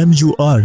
MUR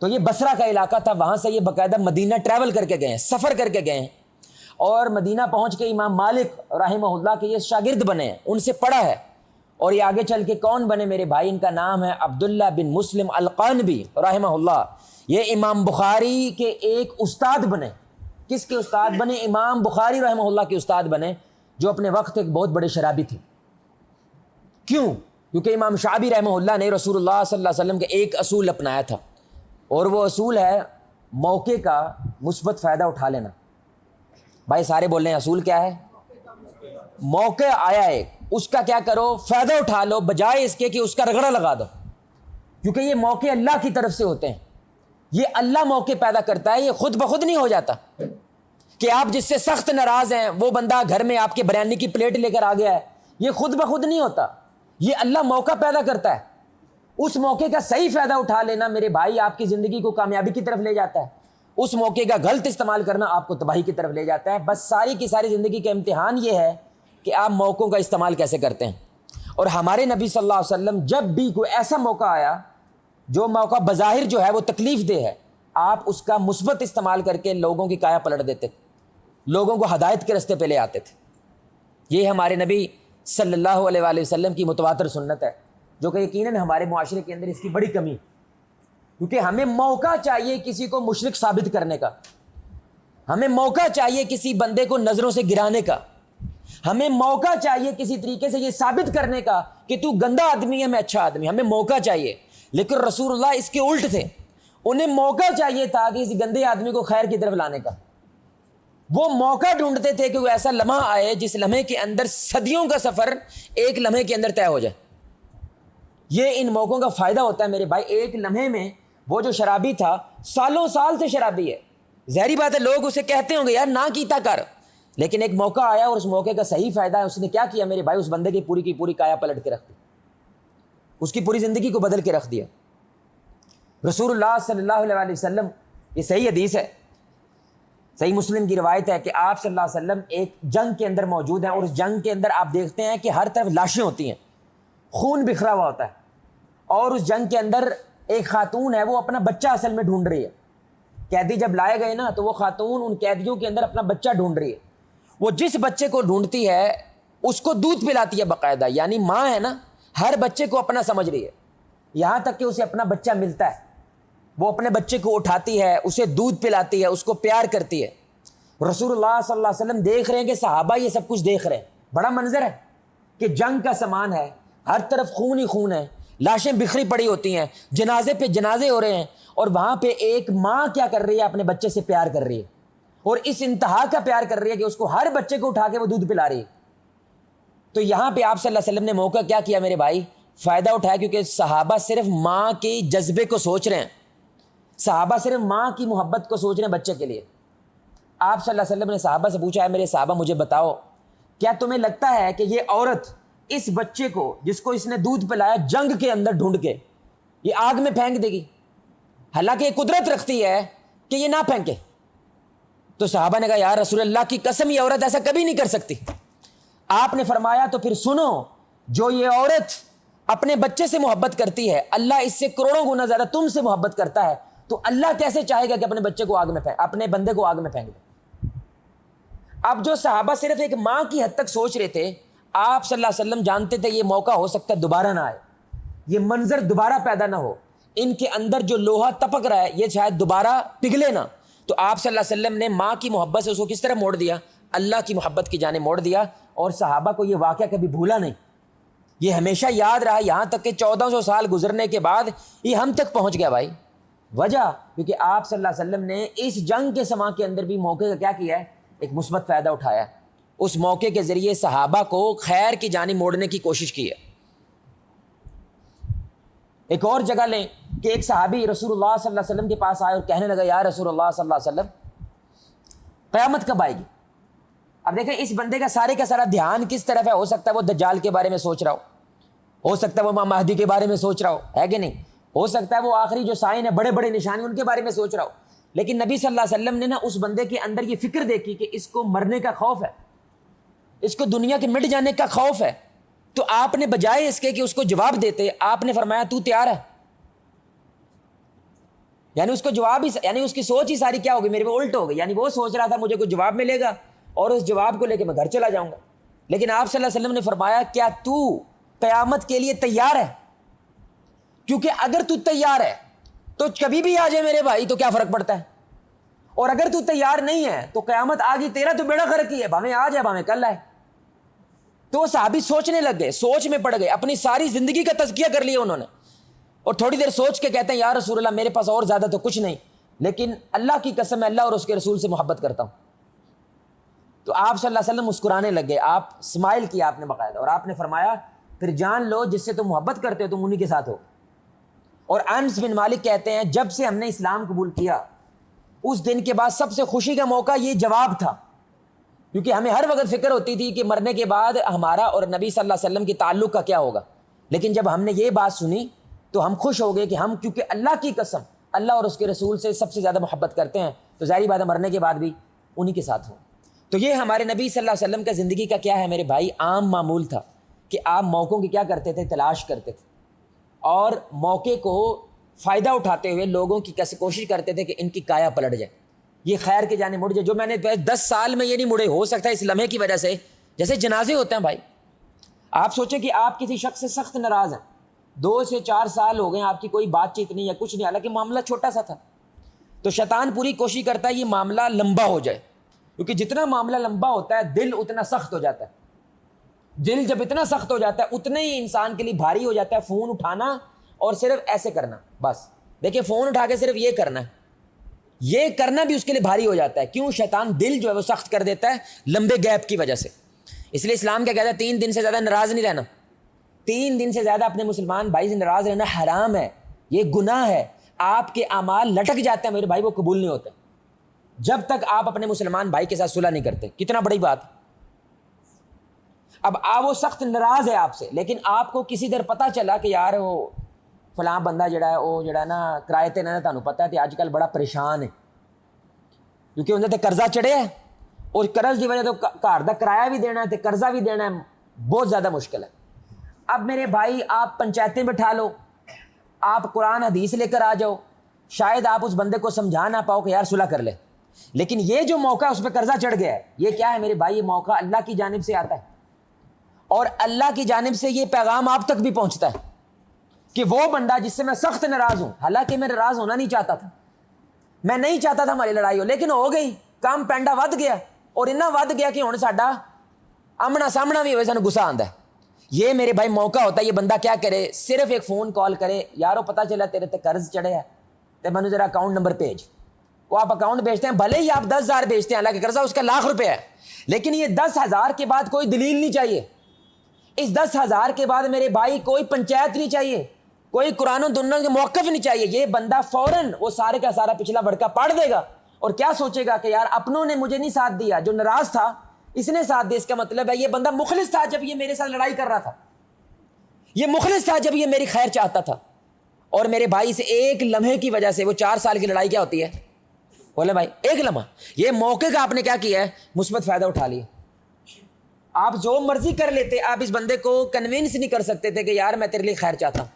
تو یہ بصرہ کا علاقہ تھا، وہاں سے یہ باقاعدہ مدینہ ٹریول کر کے گئے ہیں، سفر کر کے گئے ہیں، اور مدینہ پہنچ کے امام مالک رحمہ اللہ کے یہ شاگرد بنے ہیں، ان سے پڑھا ہے، اور یہ آگے چل کے کون بنے میرے بھائی؟ ان کا نام ہے عبداللہ بن مسلم القانبی رحمہ اللہ۔ یہ امام بخاری کے ایک استاد بنے۔ کس کے استاد بنے؟ امام بخاری رحمہ اللہ کے استاد بنے، جو اپنے وقت ایک بہت بڑے شرابی تھے۔ کیوں؟ کیونکہ امام شعبی رحمہ اللہ نے رسول اللہ صلی اللہ علیہ وسلم کے ایک اصول اپنایا تھا، اور وہ اصول ہے موقع کا مثبت فائدہ اٹھا لینا۔ بھائی سارے بول رہے ہیں اصول کیا ہے؟ موقع آیا ایک، اس کا کیا کرو؟ فائدہ اٹھا لو، بجائے اس کے کہ اس کا رگڑا لگا دو، کیونکہ یہ موقع اللہ کی طرف سے ہوتے ہیں۔ یہ اللہ موقع پیدا کرتا ہے، یہ خود بخود نہیں ہو جاتا کہ آپ جس سے سخت ناراض ہیں وہ بندہ گھر میں آپ کے بریانی کی پلیٹ لے کر آ گیا ہے، یہ خود بخود نہیں ہوتا، یہ اللہ موقع پیدا کرتا ہے۔ اس موقع کا صحیح فائدہ اٹھا لینا میرے بھائی آپ کی زندگی کو کامیابی کی طرف لے جاتا ہے، اس موقع کا غلط استعمال کرنا آپ کو تباہی کی طرف لے جاتا ہے۔ بس ساری کی ساری زندگی کا امتحان یہ ہے کہ آپ موقعوں کا استعمال کیسے کرتے ہیں۔ اور ہمارے نبی صلی اللہ علیہ وسلم جب بھی کوئی ایسا موقع آیا جو موقع بظاہر جو ہے وہ تکلیف دہ ہے، آپ اس کا مثبت استعمال کر کے لوگوں کی کایا پلٹ دیتے، لوگوں کو ہدایت کے رستے پہ لے آتے تھے۔ یہ ہمارے نبی صلی اللہ علیہ وآلہ وسلم کی متواتر سنت ہے، جو کہ یقیناً ہمارے معاشرے کے اندر اس کی بڑی کمی ہے، کیونکہ ہمیں موقع چاہیے کسی کو مشرک ثابت کرنے کا، ہمیں موقع چاہیے کسی بندے کو نظروں سے گرانے کا، ہمیں موقع چاہیے کسی طریقے سے یہ ثابت کرنے کا کہ تو گندا آدمی ہے میں اچھا آدمی، ہمیں موقع چاہیے۔ لیکن رسول اللہ اس کے الٹ تھے، انہیں موقع چاہیے تھا کہ اس گندے آدمی کو خیر کی طرف لانے کا۔ وہ موقع ڈھونڈتے تھے کہ وہ ایسا لمحہ آئے جس لمحے کے اندر صدیوں کا سفر ایک لمحے کے اندر طے ہو جائے۔ یہ ان موقعوں کا فائدہ ہوتا ہے میرے بھائی۔ ایک لمحے میں وہ جو شرابی تھا سالوں سال سے شرابی ہے، ظاہری بات ہے لوگ اسے کہتے ہوں گے یار نہ کیتا کر، لیکن ایک موقع آیا اور اس موقع کا صحیح فائدہ ہے، اس نے کیا کیا میرے بھائی؟ اس بندے کی پوری کایا پلٹ کے رکھ دی، اس کی پوری زندگی کو بدل کے رکھ دیا۔ رسول اللہ صلی اللہ علیہ وسلم، یہ صحیح حدیث ہے، صحیح مسلم کی روایت ہے کہ آپ صلی اللہ علیہ وسلم ایک جنگ کے اندر موجود ہیں، اور اس جنگ کے اندر آپ دیکھتے ہیں کہ ہر طرف لاشیں ہوتی ہیں، خون بکھرا ہوا ہوتا ہے، اور اس جنگ کے اندر ایک خاتون ہے وہ اپنا بچہ اصل میں ڈھونڈ رہی ہے۔ قیدی جب لائے گئے نا تو وہ خاتون ان قیدیوں کے اندر اپنا بچہ ڈھونڈ رہی ہے۔ وہ جس بچے کو ڈھونڈتی ہے اس کو دودھ پلاتی ہے باقاعدہ، یعنی ماں ہے نا ہر بچے کو اپنا سمجھ رہی ہے، یہاں تک کہ اسے اپنا بچہ ملتا ہے، وہ اپنے بچے کو اٹھاتی ہے، اسے دودھ پلاتی ہے، اس کو پیار کرتی ہے۔ رسول اللہ صلی اللہ علیہ وسلم دیکھ رہے ہیں کہ صحابہ یہ سب کچھ دیکھ رہے ہیں، بڑا منظر ہے کہ جنگ کا سامان ہے، ہر طرف خون ہی خون ہے، لاشیں بکھری پڑی ہوتی ہیں، جنازے پہ جنازے ہو رہے ہیں، اور وہاں پہ ایک ماں کیا کر رہی ہے؟ اپنے بچے سے پیار کر رہی ہے، اور اس انتہا کا پیار کر رہی ہے کہ اس کو ہر بچے کو اٹھا کے وہ دودھ پلا رہی ہے۔ تو یہاں پہ آپ صلی اللہ علیہ وسلم نے موقع کیا کیا میرے بھائی؟ فائدہ اٹھایا، کیونکہ صحابہ صرف ماں کے جذبے کو سوچ رہے ہیں، صحابہ صرف ماں کی محبت کو سوچ رہے ہیں بچے کے لیے۔ آپ صلی اللہ علیہ وسلم نے صحابہ سے پوچھا ہے میرے صحابہ مجھے بتاؤ کیا تمہیں لگتا ہے کہ یہ عورت اس بچے کو جس کو اس نے دودھ پلایا جنگ کے اندر ڈھونڈ کے یہ آگ میں پھینک دے گی؟ حالانکہ یہ قدرت رکھتی ہے کہ یہ نہ پھینکے۔ تو صحابہ نے کہا یا رسول اللہ کی قسم یہ عورت ایسا کبھی نہیں کر سکتی۔ آپ نے فرمایا تو پھر سنو، جو یہ عورت اپنے بچے سے محبت کرتی ہے اللہ اس سے کروڑوں گنا زیادہ تم سے محبت کرتا ہے، تو اللہ کیسے چاہے گا کہ اپنے بچے کو آگ میں اپنے بندے کو آگ میں پھینک دے؟ اب جو صحابہ صرف ایک ماں کی حد تک سوچ رہے تھے، آپ صلی اللہ علیہ وسلم جانتے تھے یہ موقع ہو سکتا ہے دوبارہ نہ آئے، یہ منظر دوبارہ پیدا نہ ہو، ان کے اندر جو لوہا تپک رہا ہے یہ شاید دوبارہ پگھلے نہ۔ تو آپ صلی اللہ علیہ وسلم نے ماں کی محبت سے اس کو کس طرح موڑ دیا؟ اللہ کی محبت کی جانب موڑ دیا، اور صحابہ کو یہ واقعہ کبھی بھولا نہیں، یہ ہمیشہ یاد رہا، یہاں تک کہ 1400 سال گزرنے کے بعد یہ ہم تک پہنچ گیا بھائی۔ وجہ کیونکہ آپ صلی اللہ علیہ وسلم نے اس جنگ کے سما کے اندر بھی موقع کا کیا کیا ہے؟ ایک مثبت فائدہ اٹھایا، اس موقع کے ذریعے صحابہ کو خیر کی جانب موڑنے کی کوشش کی ہے۔ ایک اور جگہ لیں کہ ایک صحابی رسول اللہ صلی اللہ علیہ وسلم کے پاس آئے اور کہنے لگا یا رسول اللہ صلی اللہ علیہ وسلم قیامت کب آئے گی؟ اب دیکھیں اس بندے کا سارا دھیان کس طرف ہے؟ ہو سکتا ہے وہ دجال کے بارے میں سوچ رہا ہو سکتا ہے وہ امام مہدی کے بارے میں سوچ رہا ہے کہ نہیں، ہو سکتا ہے وہ آخری جو سائن ہے بڑے بڑے نشان ان کے بارے میں سوچ رہا ہو، لیکن نبی صلی اللہ علیہ وسلم نے نا اس بندے کے اندر یہ فکر دیکھی کہ اس کو مرنے کا خوف ہے، اس کو دنیا کے مٹ جانے کا خوف ہے، تو آپ نے بجائے اس کے کہ اس کو جواب دیتے آپ نے فرمایا تو تیار ہے؟ یعنی اس کو جواب ہی، یعنی اس کی سوچ ہی ساری کیا ہوگی میرے میں الٹ ہو گئی. یعنی وہ سوچ رہا تھا مجھے کوئی جواب ملے گا اور اس جواب کو لے کے میں گھر چلا جاؤں گا. لیکن آپ صلی اللہ علیہ وسلم نے فرمایا کیا تو قیامت کے لیے تیار ہے؟ کیونکہ اگر تو تیار ہے تو کبھی بھی آ جائے میرے بھائی تو کیا فرق پڑتا ہے، اور اگر تو تیار نہیں ہے تو قیامت آ گئی، تیرا تو بیڑا غرق ہی ہے، بھاویں آ جائے بھاویں کل آئے. تو وہ صحابی سوچنے لگ گئے، سوچ میں پڑ گئے، اپنی ساری زندگی کا تزکیہ کر لیا انہوں نے، اور تھوڑی دیر سوچ کے کہتے ہیں یا رسول اللہ میرے پاس اور زیادہ تو کچھ نہیں، لیکن اللہ کی قسم میں اللہ اور اس کے رسول سے محبت کرتا ہوں. تو آپ صلی اللہ علیہ وسلم مسکرانے لگے، آپ اسمائل کیا آپ نے باقاعدہ، اور آپ نے فرمایا پھر جان لو جس سے تم محبت کرتے ہو تم انہی کے ساتھ ہو. اور انس بن مالک کہتے ہیں جب سے ہم نے اسلام قبول کیا اس دن کے بعد سب سے خوشی کا موقع یہ جواب تھا، کیونکہ ہمیں ہر وقت فکر ہوتی تھی کہ مرنے کے بعد ہمارا اور نبی صلی اللہ علیہ وسلم کے تعلق کا کیا ہوگا. لیکن جب ہم نے یہ بات سنی تو ہم خوش ہو گئے کہ ہم کیونکہ اللہ کی قسم اللہ اور اس کے رسول سے سب سے زیادہ محبت کرتے ہیں تو ظاہری بات ہے مرنے کے بعد بھی انہی کے ساتھ ہوں. تو یہ ہمارے نبی صلی اللہ علیہ وسلم کا زندگی کا کیا ہے میرے بھائی، عام معمول تھا کہ آپ موقعوں کی کیا کرتے تھے، تلاش کرتے تھے، اور موقع کو فائدہ اٹھاتے ہوئے لوگوں کی کوشش کرتے تھے کہ ان کی کایا پلٹ جائے، یہ خیر کے جانے مڑ جائے. جو میں نے 10 سال میں یہ نہیں مڑے، ہو سکتا ہے اس لمحے کی وجہ سے، جیسے جنازے ہوتے ہیں بھائی. آپ سوچیں کہ آپ کسی شخص سے سخت ناراض ہیں، 2 سے 4 سال ہو گئے آپ کی کوئی بات چیت نہیں ہے، کچھ نہیں، حالانکہ معاملہ چھوٹا سا تھا. تو شیطان پوری کوشش کرتا ہے یہ معاملہ لمبا ہو جائے، کیونکہ جتنا معاملہ لمبا ہوتا ہے دل اتنا سخت ہو جاتا ہے. دل جب اتنا سخت ہو جاتا ہے اتنے ہی انسان کے لیے بھاری ہو جاتا ہے فون اٹھانا اور صرف ایسے کرنا. بس دیکھیں فون اٹھا کے صرف یہ کرنا ہے، یہ کرنا بھی اس کے لیے بھاری ہو جاتا ہے. کیوں؟ شیطان دل جو ہے وہ سخت کر دیتا ہے لمبے گیپ کی وجہ سے. اس لیے اسلام کیا کہتا ہے 3 دن سے زیادہ ناراض نہیں رہنا. 3 دن سے زیادہ اپنے مسلمان بھائی سے ناراض رہنا حرام ہے، یہ گناہ ہے. آپ کے اعمال لٹک جاتے ہیں میرے بھائی، وہ قبول نہیں ہوتے جب تک آپ اپنے مسلمان بھائی کے ساتھ صلح نہیں کرتے. کتنا بڑی بات. اب وہ سخت ناراض ہے آپ سے، لیکن آپ کو کسی در پتہ چلا کہ یار وہ فلاں بندہ جڑا ہے وہ جڑا نا کرائے تے نہ تانوں پتہ ہے تے اج کل بڑا پریشان ہے کیونکہ اندر تے قرضہ چڑھیا ہے، اور قرض دی وجہ تو گھر دا کرایہ بھی دینا ہے تے قرضہ بھی دینا ہے، بہت زیادہ مشکل ہے. اب میرے بھائی آپ پنچایتیں بٹھا لو، آپ قرآن حدیث لے کر آ جاؤ، شاید آپ اس بندے کو سمجھا نہ پاؤ کہ یار صلح کر لے، لیکن یہ جو موقع اس پہ قرضہ چڑھ گیا ہے یہ کیا ہے میرے بھائی، یہ موقع اللہ کی جانب سے آتا ہے، اور اللہ کی جانب سے یہ پیغام آپ تک بھی پہنچتا ہے کہ وہ بندہ جس سے میں سخت ناراض ہوں، حالانکہ میں ناراض ہونا نہیں چاہتا تھا، میں نہیں چاہتا تھا ہماری لڑائی ہو، لیکن ہو گئی، کام پینڈا ود گیا، اور اتنا ود گیا کہ ہن ساڈا آمنا سامنا بھی ہوئے سانوں غصہ آندا ہے. یہ میرے بھائی موقع ہوتا ہے، یہ بندہ کیا کرے، صرف ایک فون کال کرے، یارو پتہ چلا تیرے تے قرض چڑھے ہے تے مینوں ذرا اکاؤنٹ نمبر بھیج. وہ آپ اکاؤنٹ بھیجتے ہیں، بھلے ہی آپ 10,000 بھیجتے ہیں، حالانکہ قرضہ اس کا ₹1,00,000 ہے، لیکن یہ 10,000 کے بعد کوئی دلیل نہیں چاہیے. اس 10,000 کے بعد میرے بھائی کوئی پنچایت نہیں چاہیے، کوئی قرآن و سنت کے موقف نہیں چاہیے. یہ بندہ فوراً وہ سارے کا سارا پچھلا بڑکا پڑھ دے گا اور کیا سوچے گا کہ یار اپنوں نے مجھے نہیں ساتھ دیا، جو ناراض تھا اس نے ساتھ دیا. اس کا مطلب ہے یہ بندہ مخلص تھا جب یہ میرے ساتھ لڑائی کر رہا تھا، یہ مخلص تھا جب یہ میری خیر چاہتا تھا. اور میرے بھائی سے ایک لمحے کی وجہ سے وہ 4 سال کی لڑائی کیا ہوتی ہے، بولے بھائی ایک لمحہ، یہ موقع کا آپ نے کیا کیا ہے، مثبت فائدہ اٹھا لیا. آپ جو مرضی کر لیتے، آپ اس بندے کو کنونس نہیں کر سکتے تھے کہ یار میں تیرے لیے خیر چاہتا ہوں.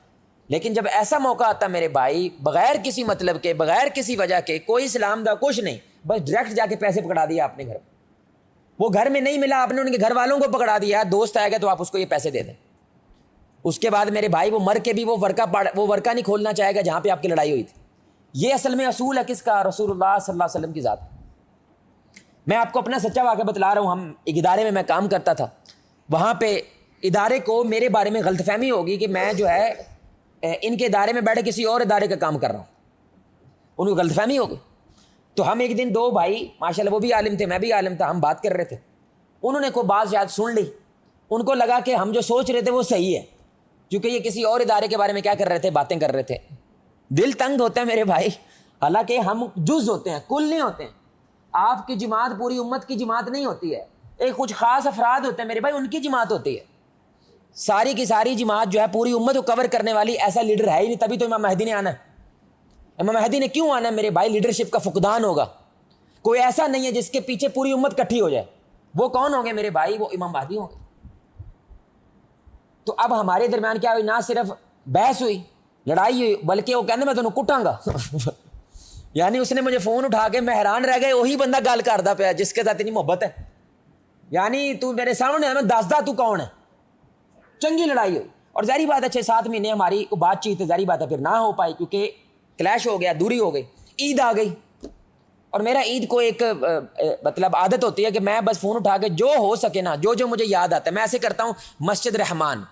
لیکن جب ایسا موقع آتا میرے بھائی، بغیر کسی مطلب کے، بغیر کسی وجہ کے، کوئی اسلام دا کچھ نہیں، بس ڈائریکٹ جا کے پیسے پکڑا دیا آپ نے گھر، وہ گھر میں نہیں ملا، آپ نے ان کے گھر والوں کو پکڑا دیا، دوست آئے گا تو آپ اس کو یہ پیسے دے دیں. اس کے بعد میرے بھائی وہ مر کے بھی وہ ورقہ نہیں کھولنا چاہے گا جہاں پہ آپ کی لڑائی ہوئی تھی. یہ اصل میں اصول ہے کس کا، رسول اللہ صلی اللہ علیہ وسلم کی ذات. میں آپ کو اپنا سچا واقعہ بتلا رہا ہوں. ہم ایک ادارے میں کام کرتا تھا، وہاں پہ ادارے کو میرے بارے میں غلط فہمی ہوگی کہ میں جو ہے ان کے ادارے میں بیٹھے کسی اور ادارے کا کام کر رہا ہوں، ان کو غلط فہمی ہوگی. تو ہم ایک دن 2 بھائی ماشاءاللہ، وہ بھی عالم تھے میں بھی عالم تھا، ہم بات کر رہے تھے، انہوں نے کوئی بات یاد سن لی، ان کو لگا کہ ہم جو سوچ رہے تھے وہ صحیح ہے، کیونکہ یہ کسی اور ادارے کے بارے میں کیا کر رہے تھے، باتیں کر رہے تھے. دل تنگ ہوتا ہے میرے بھائی، حالانکہ ہم جز ہوتے ہیں، کل نہیں ہوتے ہیں. آپ کی جماعت پوری امت کی جماعت نہیں ہوتی ہے، ایک کچھ خاص افراد ہوتے ہیں میرے بھائی، ان کی جماعت ہوتی ہے. ساری کی ساری جماعت جو ہے پوری امت کو کور کرنے والی ایسا لیڈر ہے ہی نہیں، تبھی تو امام مہدی نے آنا ہے. امام مہدی نے کیوں آنا ہے میرے بھائی؟ لیڈرشپ کا فقدان ہوگا. کوئی ایسا نہیں ہے جس کے پیچھے پوری امت کٹھی ہو جائے. وہ کون ہوں گے میرے بھائی؟ وہ امام مہدی ہوں گے. تو اب ہمارے درمیان کیا ہوئی؟ نہ صرف بحث ہوئی، لڑائی ہوئی، بلکہ وہ کہنے میں تمہیں کٹاں گا یعنی اس نے مجھے فون اٹھا کے میں حیران رہ گئے, وہی بندہ گل کردا پیا جس کے ساتھ اتنی محبت ہے. یعنی تو میرے سامنے ہے, میں دس دا تو کون ہے. چنگی لڑائی ہوئی, اور ظاہری بات ہے 6-7 مہینے ہماری بات چیت ظاہری بات ہے پھر نہ ہو پائی, کیونکہ کلیش ہو گیا, دوری ہو گئی. عید آ گئی, اور میرا عید کو ایک مطلب عادت ہوتی ہے کہ میں بس فون اٹھا کے جو ہو سکے نا, جو مجھے یاد آتا ہے میں ایسے کرتا ہوں. مسجد رحمان,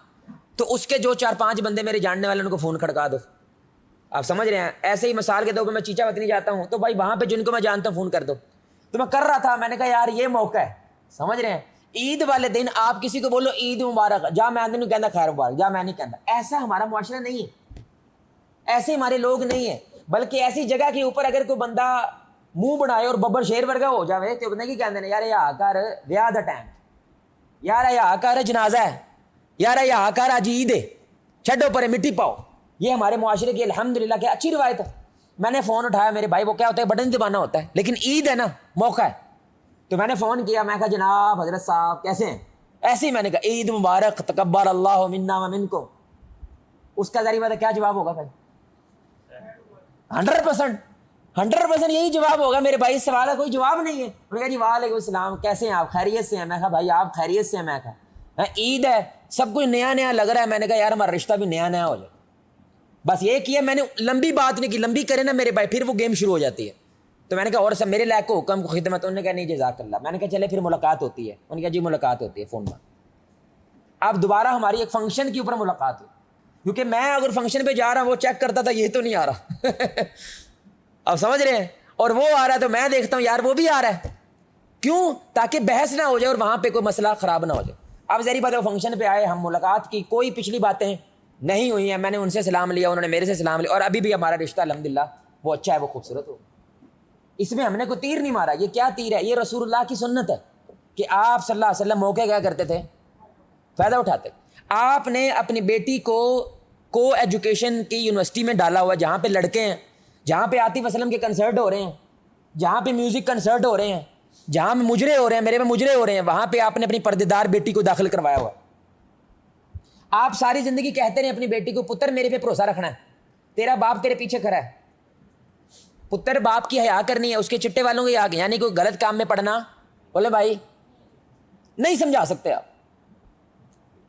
تو اس کے جو 4-5 بندے میرے جاننے والے ان کو فون کھڑکا دو. آپ سمجھ رہے ہیں, ایسے ہی مثال کے طور پہ میں چیچا وطنی جاتا ہوں تو بھائی وہاں پہ جن کو میں جانتا ہوں فون کر دو. تو میں کر رہا تھا, میں نے کہا یار یہ موقع ہے, سمجھ رہے ہیں. عید والے دن آپ کسی کو بولو عید مبارک, جا میں نہیں کہتا خیر مبارک, جا میں نہیں کہتا. ایسا ہمارا معاشرہ نہیں ہے, ایسے ہمارے لوگ نہیں ہیں. بلکہ ایسی جگہ کے اوپر اگر کوئی بندہ منہ بنائے اور ببر شیر ورگا ہو جاوے تو بندے کی کہتے ہیں یار یا کر ویاہ دا ٹائم, یار یا کر جنازہ ہے, یار یا کر اج عید ہے, چھڈو پرے مٹی پاؤ. یہ ہمارے معاشرے کی الحمدللہ کہ اچھی روایت ہے. میں نے فون اٹھایا, میرے بھائی وہ کیا ہوتا ہے بٹن دبانا ہوتا ہے, لیکن عید ہے نا, موقع ہے. تو میں نے فون کیا, میں کہا جناب حضرت صاحب کیسے ہیں, ایسے ہی میں نے کہا عید مبارک تقبل اللہ منا ومنکم. اس کا ذریعہ کیا جواب ہوگا بھائی؟ 100% یہی جواب ہوگا میرے بھائی. اس سوال کا کوئی جواب نہیں ہے. انہوں نے کہا جی وعلیکم السلام, کیسے ہیں آپ, خیریت سے ہیں؟ میں کہا بھائی آپ خیریت سے ہیں؟ میں کہا عید ہے, سب کچھ نیا نیا لگ رہا ہے. میں نے کہا یار ہمارا رشتہ بھی نیا نیا ہو جائے. بس یہ کیا, میں نے لمبی بات نہیں کی, لمبی کرے نا میرے بھائی پھر وہ گیم شروع ہو جاتی ہے. تو میں نے کہا اور سب میرے لائق کو حکم کو خدمت. انہوں نے کہا نہیں جزاک اللہ. میں نے کہا چلے پھر ملاقات ہوتی ہے. انہوں نے کہا جی ملاقات ہوتی ہے فون پر. اب دوبارہ ہماری ایک فنکشن کے اوپر ملاقات ہوئی, کیونکہ میں اگر فنکشن پہ جا رہا ہوں وہ چیک کرتا تھا یہ تو نہیں آ رہا. اب سمجھ رہے ہیں, اور وہ آ رہا ہے تو میں دیکھتا ہوں یار وہ بھی آ رہا ہے. کیوں؟ تاکہ بحث نہ ہو جائے اور وہاں پہ کوئی مسئلہ خراب نہ ہو جائے. اب ظاہری بات ہے وہ فنکشن پہ آئے, ہم ملاقات کی, کوئی پچھلی باتیں نہیں ہوئی ہیں. میں نے ان سے سلام لیا, انہوں نے میرے سے سلام لیا, اور ابھی بھی ہمارا رشتہ الحمدللہ وہ اچھا ہے, وہ خوبصورت ہو. اس میں ہم نے کوئی تیر نہیں مارا. یہ کیا تیر ہے؟ یہ رسول اللہ کی سنت ہے کہ آپ صلی اللہ علیہ وسلم موقع کیا کرتے تھے, فائدہ اٹھاتے. آپ نے اپنی بیٹی کو ایجوکیشن کی یونیورسٹی میں ڈالا ہوا, جہاں پہ لڑکے ہیں, جہاں پہ عاطف اسلم کے کنسرٹ ہو رہے ہیں, جہاں پہ میوزک کنسرٹ ہو رہے ہیں, جہاں میں مجرے ہو رہے ہیں, میرے میں مجرے ہو رہے ہیں, وہاں پہ آپ نے اپنی پردیدار بیٹی کو داخل کروایا ہوا. آپ ساری زندگی کہتے رہے اپنی بیٹی کو پتر میرے پہ بھروسہ رکھنا ہے, تیرا باپ تیرے پیچھے کھڑا ہے. پتر باپ کی حیا کرنی ہے, اس کے چٹے والوں کی حیا, یعنی کوئی غلط کام میں پڑنا, بولے بھائی نہیں سمجھا سکتے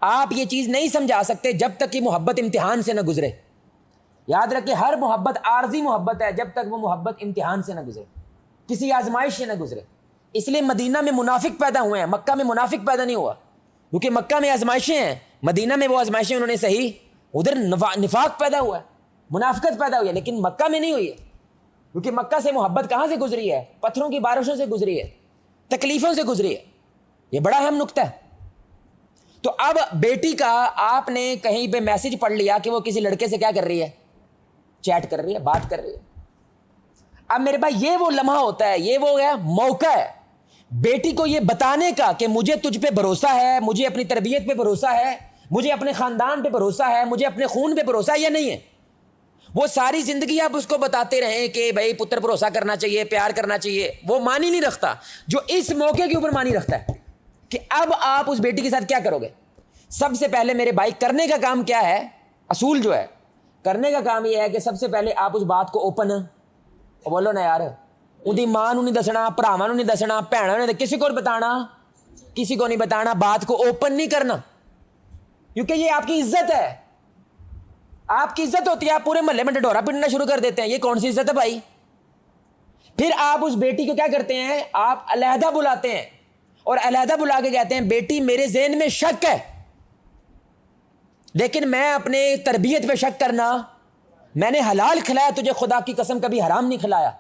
آپ یہ چیز نہیں سمجھا سکتے جب تک کہ محبت امتحان سے نہ گزرے. یاد رکھیں ہر محبت عارضی محبت ہے جب تک وہ محبت امتحان سے نہ گزرے, کسی آزمائش سے نہ گزرے. اس لیے مدینہ میں منافق پیدا ہوئے ہیں, مکہ میں منافق پیدا نہیں ہوا, کیونکہ مکہ میں آزمائشیں ہیں, مدینہ میں وہ آزمائشیں انہوں نے صحیح, ادھر نفاق پیدا ہوا ہے, منافقت پیدا ہوئی ہے, لیکن مکہ میں نہیں ہوئی ہے. کیونکہ مکہ سے محبت کہاں سے گزری ہے؟ پتھروں کی بارشوں سے گزری ہے, تکلیفوں سے گزری ہے. یہ بڑا اہم نقطہ ہے. تو اب بیٹی کا آپ نے کہیں پہ میسج پڑھ لیا کہ وہ کسی لڑکے سے کیا کر رہی ہے, چیٹ کر رہی ہے, بات کر رہی ہے. اب میرے بھائی یہ وہ لمحہ ہوتا ہے, یہ وہ گیا موقع ہے بیٹی کو یہ بتانے کا کہ مجھے تجھ پہ بھروسہ ہے, مجھے اپنی تربیت پہ بھروسہ ہے, مجھے اپنے خاندان پہ بھروسہ ہے, مجھے اپنے خون پہ بھروسہ ہے یا نہیں ہے. وہ ساری زندگی آپ اس کو بتاتے رہیں کہ بھائی پتر بھروسہ کرنا چاہیے, پیار کرنا چاہیے, وہ مانی نہیں رکھتا. جو اس موقع کے اوپر مانی رکھتا ہے کہ اب آپ اس بیٹی کے ساتھ کیا کرو گے. سب سے پہلے میرے بھائی کرنے کا کام کیا ہے, اصول جو ہے کرنے کا کام یہ ہے کہ سب سے پہلے آپ اس بات کو اوپن, بولو نا یار, اندی ماں نو نہیں دسنا, بھراواں نو نہیں دسنا, بھیناں نو کسی کو بتانا, کسی کو نہیں بتانا, بات کو اوپن نہیں کرنا, کیونکہ یہ آپ کی عزت ہے. آپ کی عزت ہوتی ہے, آپ پورے محلے میں ڈھڈورا پٹنا شروع کر دیتے ہیں, یہ کون سی عزت ہے بھائی. پھر آپ اس بیٹی کو کیا کرتے ہیں, آپ علیحدہ بلاتے ہیں, اور علیحدہ بلا کے کہتے ہیں بیٹی میرے ذہن میں شک ہے, لیکن میں اپنے تربیت پہ شک کرنا, میں نے حلال کھلایا تجھے, خدا کی قسم کبھی حرام نہیں کھلایا,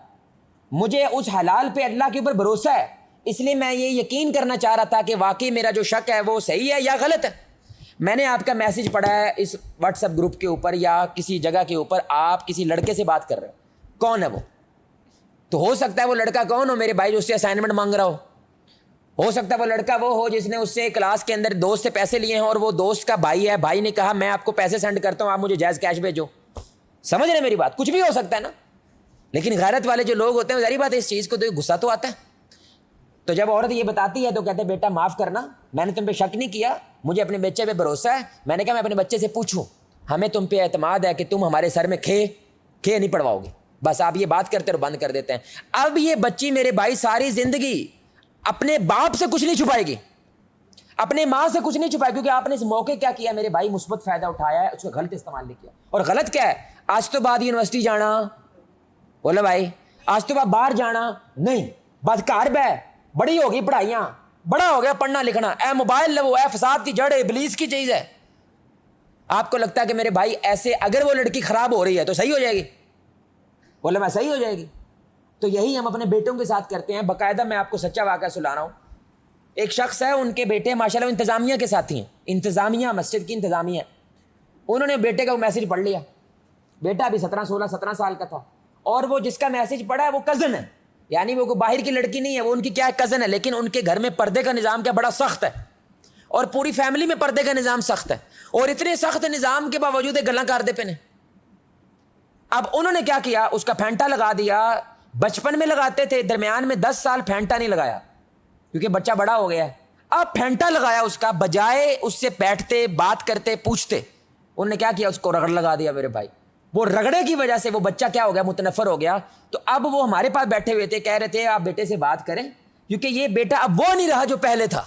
مجھے اس حلال پہ اللہ کے اوپر بھروسہ ہے, اس لیے میں یہ یقین کرنا چاہ رہا تھا کہ واقعی میرا جو شک ہے وہ صحیح ہے یا غلط ہے. میں نے آپ کا میسج پڑھا ہے اس واٹس ایپ گروپ کے اوپر یا کسی جگہ کے اوپر, آپ کسی لڑکے سے بات کر رہے ہو, کون ہے وہ؟ تو ہو سکتا ہے وہ لڑکا کون ہو میرے بھائی, جو اس سے اسائنمنٹ مانگ رہا ہو سکتا ہے وہ لڑکا وہ ہو جس نے اس سے کلاس کے اندر دوست سے پیسے لیے ہیں, اور وہ دوست کا بھائی ہے, بھائی نے کہا میں آپ کو پیسے سینڈ کرتا ہوں, آپ مجھے جائز کیش بھیجو. سمجھ رہے میری بات, کچھ بھی ہو سکتا ہے نا. لیکن غیرت والے جو لوگ ہوتے ہیں, ظاہری بات ہے اس چیز کو تو غصہ تو آتا ہے. تو جب عورت یہ بتاتی ہے تو کہتے ہیں بیٹا معاف کرنا, میں نے تم پہ شک نہیں کیا, مجھے اپنے بچے پہ بھروسہ ہے. میں نے کہا میں اپنے بچے سے پوچھوں, ہمیں تم پہ اعتماد ہے کہ تم ہمارے سر میں کھے نہیں پڑواؤ گے, بس آپ یہ بات کرتے اور بند کر دیتے ہیں. اب یہ بچی میرے بھائی ساری زندگی اپنے باپ سے کچھ نہیں چھپائے گی, اپنے ماں سے کچھ نہیں چھپائے, کیونکہ آپ نے اس موقع کیا کیا میرے بھائی, مثبت فائدہ اٹھایا ہے, اس کا غلط استعمال نہیں کیا. اور غلط کیا ہے, آج تو بعد یونیورسٹی جانا, بولے بھائی آج تو بعد باہر جانا نہیں, بس گھر بہ, بڑی ہوگی پڑھائیاں, بڑا ہو گیا پڑھنا لکھنا, اے موبائل لو, اے فساد کی جڑ ابلیس کی چیز ہے. آپ کو لگتا ہے کہ میرے بھائی ایسے اگر وہ لڑکی خراب ہو رہی ہے تو صحیح ہو جائے گی, بولے میں صحیح ہو جائے گی. تو یہی ہم اپنے بیٹوں کے ساتھ کرتے ہیں. باقاعدہ میں آپ کو سچا واقعہ سنا رہا ہوں. ایک شخص ہے, ان کے بیٹے ماشاءاللہ انتظامیہ کے ساتھی ہیں, انتظامیہ مسجد کی انتظامیہ, انہوں نے بیٹے کا وہ میسج پڑھ لیا. بیٹا ابھی 17 سال کا تھا, اور وہ جس کا میسج پڑھا ہے وہ کزن ہے, یعنی وہ کوئی باہر کی لڑکی نہیں ہے, وہ ان کی کیا کزن ہے, لیکن ان کے گھر میں پردے کا نظام کیا بڑا سخت ہے, اور پوری فیملی میں پردے کا نظام سخت ہے, اور اتنے سخت نظام کے باوجود گلاں کر دے پنے. اب انہوں نے کیا کیا, اس کا پھینٹا لگا دیا. بچپن میں لگاتے تھے, درمیان میں 10 سال پھینٹا نہیں لگایا کیونکہ بچہ بڑا ہو گیا ہے. اب پھینٹا لگایا اس کا, بجائے اس سے بیٹھتے بات کرتے پوچھتے, انہوں نے کیا کیا, اس کو رگڑ لگا دیا میرے بھائی. وہ رگڑے کی وجہ سے وہ بچہ کیا ہو گیا, متنفر ہو گیا. تو اب وہ ہمارے پاس بیٹھے ہوئے تھے, کہہ رہے تھے آپ بیٹے سے بات کریں, کیونکہ یہ بیٹا اب وہ نہیں رہا جو پہلے تھا.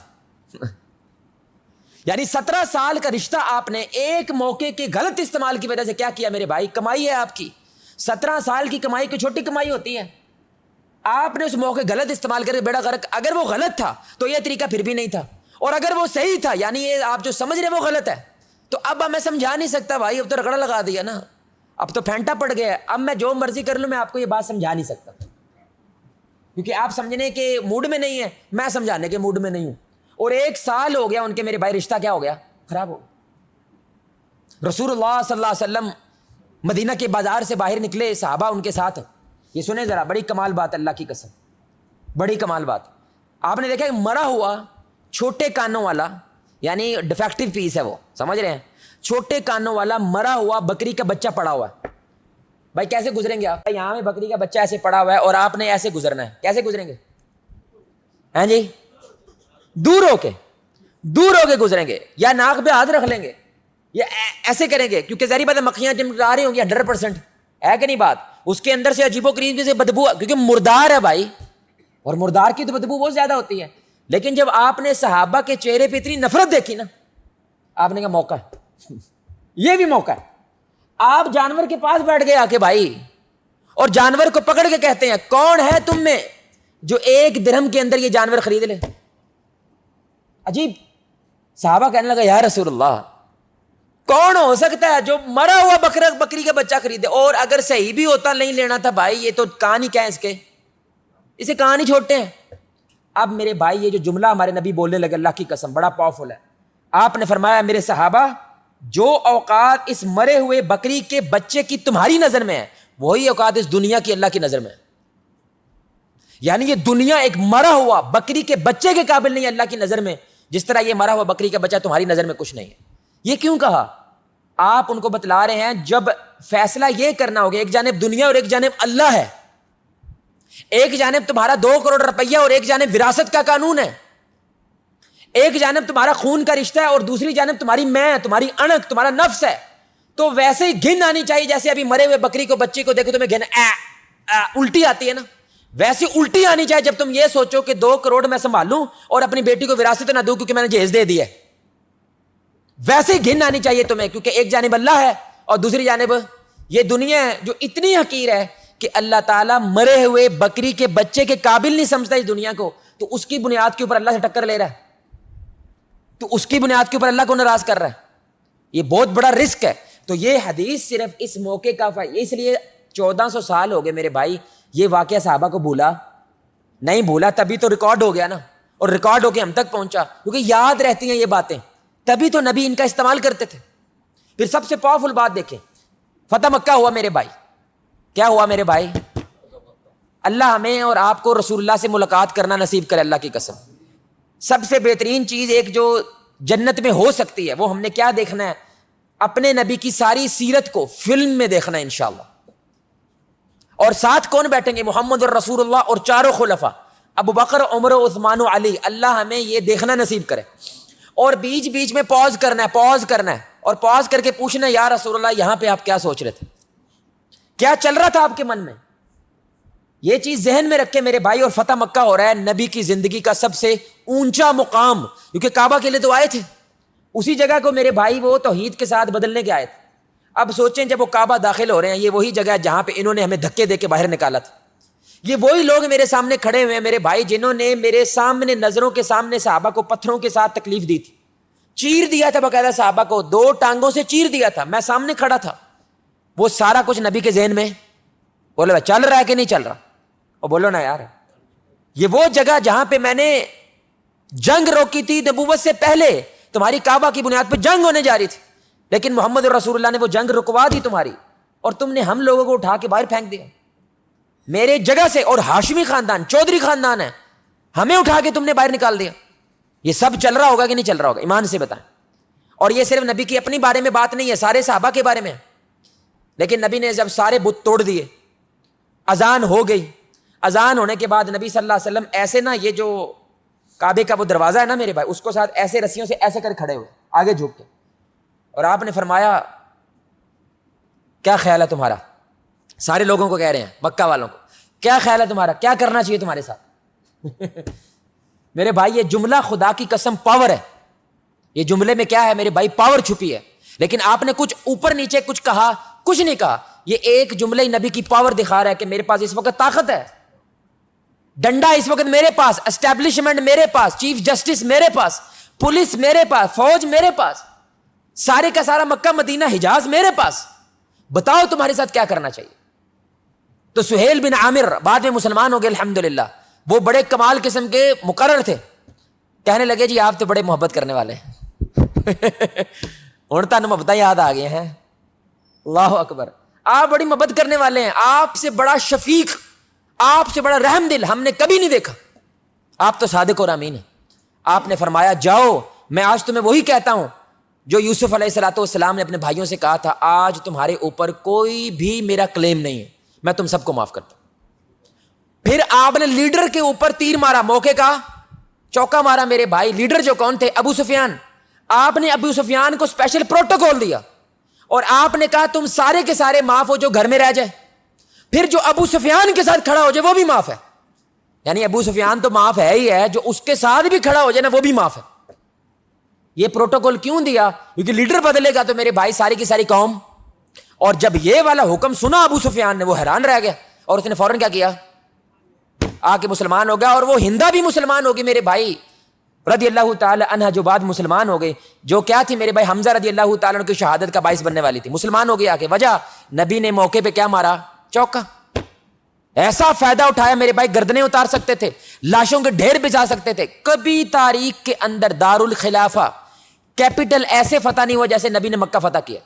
یعنی 17 سال کا رشتہ آپ نے ایک موقع کے غلط استعمال کی وجہ سے کیا کیا میرے بھائی. کمائی ہے آپ کی, 17 سال کی کمائی کوئی چھوٹی کمائی ہوتی ہے. آپ نے اس موقع غلط استعمال کر کے بیڑا غرق. اگر وہ غلط تھا تو یہ طریقہ پھر بھی نہیں تھا, اور اگر وہ صحیح تھا, یعنی یہ آپ جو سمجھ رہے وہ غلط ہے, تو اب میں سمجھا نہیں سکتا بھائی, اب تو رگڑا لگا دیا نا, اب تو پھینٹا پڑ گیا. اب میں جو مرضی کر لوں, میں آپ کو یہ بات سمجھا نہیں سکتا, کیونکہ آپ سمجھنے کے موڈ میں نہیں ہیں, میں سمجھانے کے موڈ میں نہیں ہوں. اور 1 سال ہو گیا ان کے میرے بھائی, رشتہ کیا ہو گیا, خراب ہو گیا. رسول اللہ صلی اللہ علیہ وسلم مدینہ کے بازار سے باہر نکلے, صحابہ ان کے ساتھ. یہ سنیں ذرا, بڑی کمال بات, اللہ کی قسم بڑی کمال بات. آپ نے دیکھا مرا ہوا چھوٹے کانوں والا, یعنی ڈیفیکٹو پیس ہے وہ, سمجھ رہے ہیں, چھوٹے کانوں والا مرا ہوا بکری کا بچہ پڑا ہوا ہے. بھائی کیسے گزریں گے آپ, یہاں میں بکری کا بچہ ایسے پڑا ہوا ہے اور آپ نے ایسے گزرنا ہے, کیسے گزریں گے, ہیں جی, دور ہو کے گزریں گے, یا ناک پہ ہاتھ رکھ لیں گے, یا ایسے کریں گے, کیونکہ ظاہری بات ہے مکھیاں جم آ رہی ہوں گی 100%, ہے کہ نہیں بات. اس کے اندر سے عجیب و غریب سے بدبو, کیونکہ مردار ہے بھائی, اور مردار کی تو بدبو بہت زیادہ ہوتی ہے. لیکن جب آپ نے صحابہ کے چہرے پہ اتنی نفرت دیکھی نا, آپ نے کہا موقع ہے, یہ بھی موقع ہے. آپ جانور کے پاس بیٹھ گئے آ کے بھائی, اور جانور کو پکڑ کے کہتے ہیں کون ہے تم میں جو 1 درہم کے اندر یہ جانور خرید لے. عجیب. صحابہ کہنے لگا یا رسول اللہ, کون ہو سکتا ہے جو مرا ہوا بکری کا بچہ خریدے, اور اگر صحیح بھی ہوتا نہیں لینا تھا بھائی, یہ تو کان ہی کیا ہے اس کے, اسے کان ہی چھوٹے ہیں. اب میرے بھائی یہ جو جملہ ہمارے نبی بولنے لگے, اللہ کی قسم بڑا پاورفل ہے. آپ نے فرمایا میرے صحابہ, جو اوقات اس مرے ہوئے بکری کے بچے کی تمہاری نظر میں ہے, وہی اوقات اس دنیا کی اللہ کی نظر میں ہے. یعنی یہ دنیا ایک مرا ہوا بکری کے بچے کے قابل نہیں ہے اللہ کی نظر میں, جس طرح یہ مرا ہوا بکری کا بچہ تمہاری نظر میں کچھ نہیں ہے. یہ کیوں کہا؟ آپ ان کو بتلا رہے ہیں جب فیصلہ یہ کرنا ہوگا, ایک جانب دنیا اور ایک جانب اللہ ہے, ایک جانب تمہارا 2 کروڑ روپیہ اور ایک جانب وراثت کا قانون ہے, ایک جانب تمہارا خون کا رشتہ ہے اور دوسری جانب تمہاری میں, تمہاری انک, تمہارا نفس ہے. تو ویسے ہی گھن آنی چاہیے, جیسے ابھی مرے ہوئے بکری کو بچے کو دیکھو تمہیں گھن الٹی آتی ہے نا, ویسی الٹی آنی چاہیے جب تم یہ سوچو کہ 2 کروڑ میں سنبھالوں اور اپنی بیٹی کو وراثت نہ دوں کیونکہ میں نے جہیز دے دیا ہے. ویسے ہی گھن آنی چاہیے تمہیں, کیونکہ ایک جانب اللہ ہے اور دوسری جانب یہ دنیا ہے جو اتنی حقیر ہے کہ اللہ تعالیٰ مرے ہوئے بکری کے بچے کے قابل نہیں سمجھتا اس دنیا کو, تو اس کی بنیاد کے اوپر اللہ سے ٹکر لے رہا ہے, تو اس کی بنیاد کے اوپر اللہ کو ناراض کر رہا ہے. یہ بہت بڑا رسک ہے. تو یہ حدیث صرف اس موقع کا اس لیے 1400 سال ہو گئے میرے بھائی, یہ واقعہ صحابہ کو بھولا نہیں, بھولا تبھی تو ریکارڈ ہو گیا نا, اور ریکارڈ ہو کے ہم تک پہنچا, کیونکہ یاد رہتی ہیں یہ باتیں, تبھی تو نبی ان کا استعمال کرتے تھے. پھر سب سے پاورفل بات دیکھیں, فتح مکہ ہوا میرے بھائی. کیا ہوا میرے بھائی؟ اللہ ہمیں اور آپ کو رسول اللہ سے ملاقات کرنا نصیب کرے, اللہ کی قسم. سب سے بہترین چیز ایک جو جنت میں ہو سکتی ہے وہ ہم نے کیا دیکھنا ہے, اپنے نبی کی ساری سیرت کو فلم میں دیکھنا ہے انشاءاللہ. اور ساتھ کون بیٹھیں گے؟ محمد الرسول اللہ اور 4 خلفاء, ابو بکر, عمر, عثمان و علی. اللہ ہمیں یہ دیکھنا نصیب کرے. اور بیچ بیچ میں پاز کرنا ہے, اور پاز کر کے پوچھنا ہے یا رسول اللہ یہاں پہ آپ کیا سوچ رہے تھے, کیا چل رہا تھا آپ کے من میں, یہ چیز ذہن میں رکھے میرے بھائی. اور فتح مکہ ہو رہا ہے نبی کی زندگی کا سب سے اونچا مقام, کیونکہ کعبہ کے لیے تو آئے تھے, اسی جگہ کو میرے بھائی وہ توحید کے ساتھ بدلنے کے آئے تھے. اب سوچیں جب وہ کعبہ داخل ہو رہے ہیں, یہ وہی جگہ ہے جہاں پہ انہوں نے ہمیں دھکے دے کے باہر نکالا تھا. یہ وہی لوگ میرے سامنے کھڑے ہوئے ہیں میرے بھائی جنہوں نے میرے سامنے نظروں کے سامنے صحابہ کو پتھروں کے ساتھ تکلیف دی تھی, چیر دیا تھا باقاعدہ صحابہ کو, 2 ٹانگوں سے چیر دیا تھا, میں سامنے کھڑا تھا. وہ سارا کچھ نبی کے ذہن میں, بولو چل رہا ہے کہ نہیں چل رہا؟ اور بولو نا یار, یہ وہ جگہ جہاں پہ میں نے جنگ روکی تھی نبوت سے پہلے, تمہاری کعبہ کی بنیاد پہ جنگ ہونے جا رہی تھی, لیکن محمد رسول اللہ نے وہ جنگ رکوا دی تمہاری, اور تم نے ہم لوگوں کو اٹھا کے باہر پھینک دیا میرے جگہ سے. اور ہاشمی خاندان, چودھری خاندان ہے, ہمیں اٹھا کے تم نے باہر نکال دیا. یہ سب چل رہا ہوگا کہ نہیں چل رہا ہوگا؟ ایمان سے بتائیں. اور یہ صرف نبی کی اپنی بارے میں بات نہیں ہے, سارے صحابہ کے بارے میں. لیکن نبی نے جب سارے بت توڑ دیے, اذان ہو گئی, اذان ہونے کے بعد نبی صلی اللہ علیہ وسلم ایسے نا, یہ جو کعبے کا وہ دروازہ ہے نا میرے بھائی, اس کو ساتھ ایسے رسیوں سے ایسے کر کھڑے ہوئے آگے جھک کے, اور آپ نے فرمایا کیا خیال ہے تمہارا؟ سارے لوگوں کو کہہ رہے ہیں, مکہ والوں کو, کیا خیال ہے تمہارا, کیا کرنا چاہیے تمہارے ساتھ؟ میرے بھائی یہ جملہ خدا کی قسم پاور ہے. یہ جملے میں کیا ہے میرے بھائی؟ پاور چھپی ہے. لیکن آپ نے کچھ اوپر نیچے کچھ کہا, کچھ نہیں کہا. یہ ایک جملہ ہی نبی کی پاور دکھا رہا ہے کہ میرے پاس اس وقت طاقت ہے, ڈنڈا اس وقت میرے پاس, اسٹیبلشمنٹ میرے پاس, چیف جسٹس میرے پاس, پولیس میرے پاس, فوج میرے پاس, سارے کا سارا مکہ مدینہ حجاز میرے پاس. بتاؤ تمہارے ساتھ کیا کرنا چاہیے؟ تو سہیل بن عامر بعد میں مسلمان ہو گئے الحمدللہ. وہ بڑے کمال قسم کے مقرر تھے, کہنے لگے جی آپ تو بڑے محبت کرنے والے ہیں. ہوں تمہیں محبت یاد آ گئے ہیں, اللہ اکبر. آپ بڑی محبت کرنے والے ہیں, آپ سے بڑا شفیق, آپ سے بڑا رحم دل ہم نے کبھی نہیں دیکھا. آپ تو صادق اور امین ہیں. آپ نے فرمایا جاؤ, میں آج تمہیں وہی کہتا ہوں جو یوسف علیہ الصلوۃ والسلام نے اپنے بھائیوں سے کہا تھا, آج تمہارے اوپر کوئی بھی میرا کلیم نہیں ہے, میں تم سب کو معاف کرتا ہوں. پھر آپ نے لیڈر کے اوپر تیر مارا, موقع کا چوکا مارا میرے بھائی. لیڈر جو کون تھے؟ ابو سفیان. آپ نے ابو سفیان کو اسپیشل پروٹوکول دیا, اور آپ نے کہا تم سارے کے سارے معاف ہو جو گھر میں رہ جائے. پھر جو ابو سفیان کے ساتھ کھڑا ہو جائے وہ بھی معاف ہے. یعنی ابو سفیان تو معاف ہے ہی ہے, جو اس کے ساتھ بھی کھڑا ہو جائے نا وہ بھی معاف ہے. یہ پروٹوکول کیوں دیا؟ کیونکہ لیڈر بدلے گا تو میرے بھائی ساری کی ساری قوم. اور جب یہ والا حکم سنا ابو سفیان نے, وہ حیران رہ گیا, اور اس نے فوراً کیا کیا؟ آ کے مسلمان ہو گیا. اور وہ ہندا بھی مسلمان ہوگی میرے بھائی رضی اللہ تعالی عنہ, جو بعد مسلمان ہو گئی, جو کیا تھی میرے بھائی حمزہ رضی اللہ تعالیٰ عنہ کی شہادت کا باعث بننے والی تھی, مسلمان ہو گئی آ کے. وجہ نبی نے موقع پہ کیا مارا؟ چوکا. ایسا فائدہ اٹھایا میرے بھائی, گردنیں اتار سکتے تھے, لاشوں کے ڈھیر بچا سکتے تھے. کبھی تاریخ کے اندر دارالخلافہ کیپٹل ایسے فتح نہیں ہوا جیسے نبی نے مکہ فتح کیا.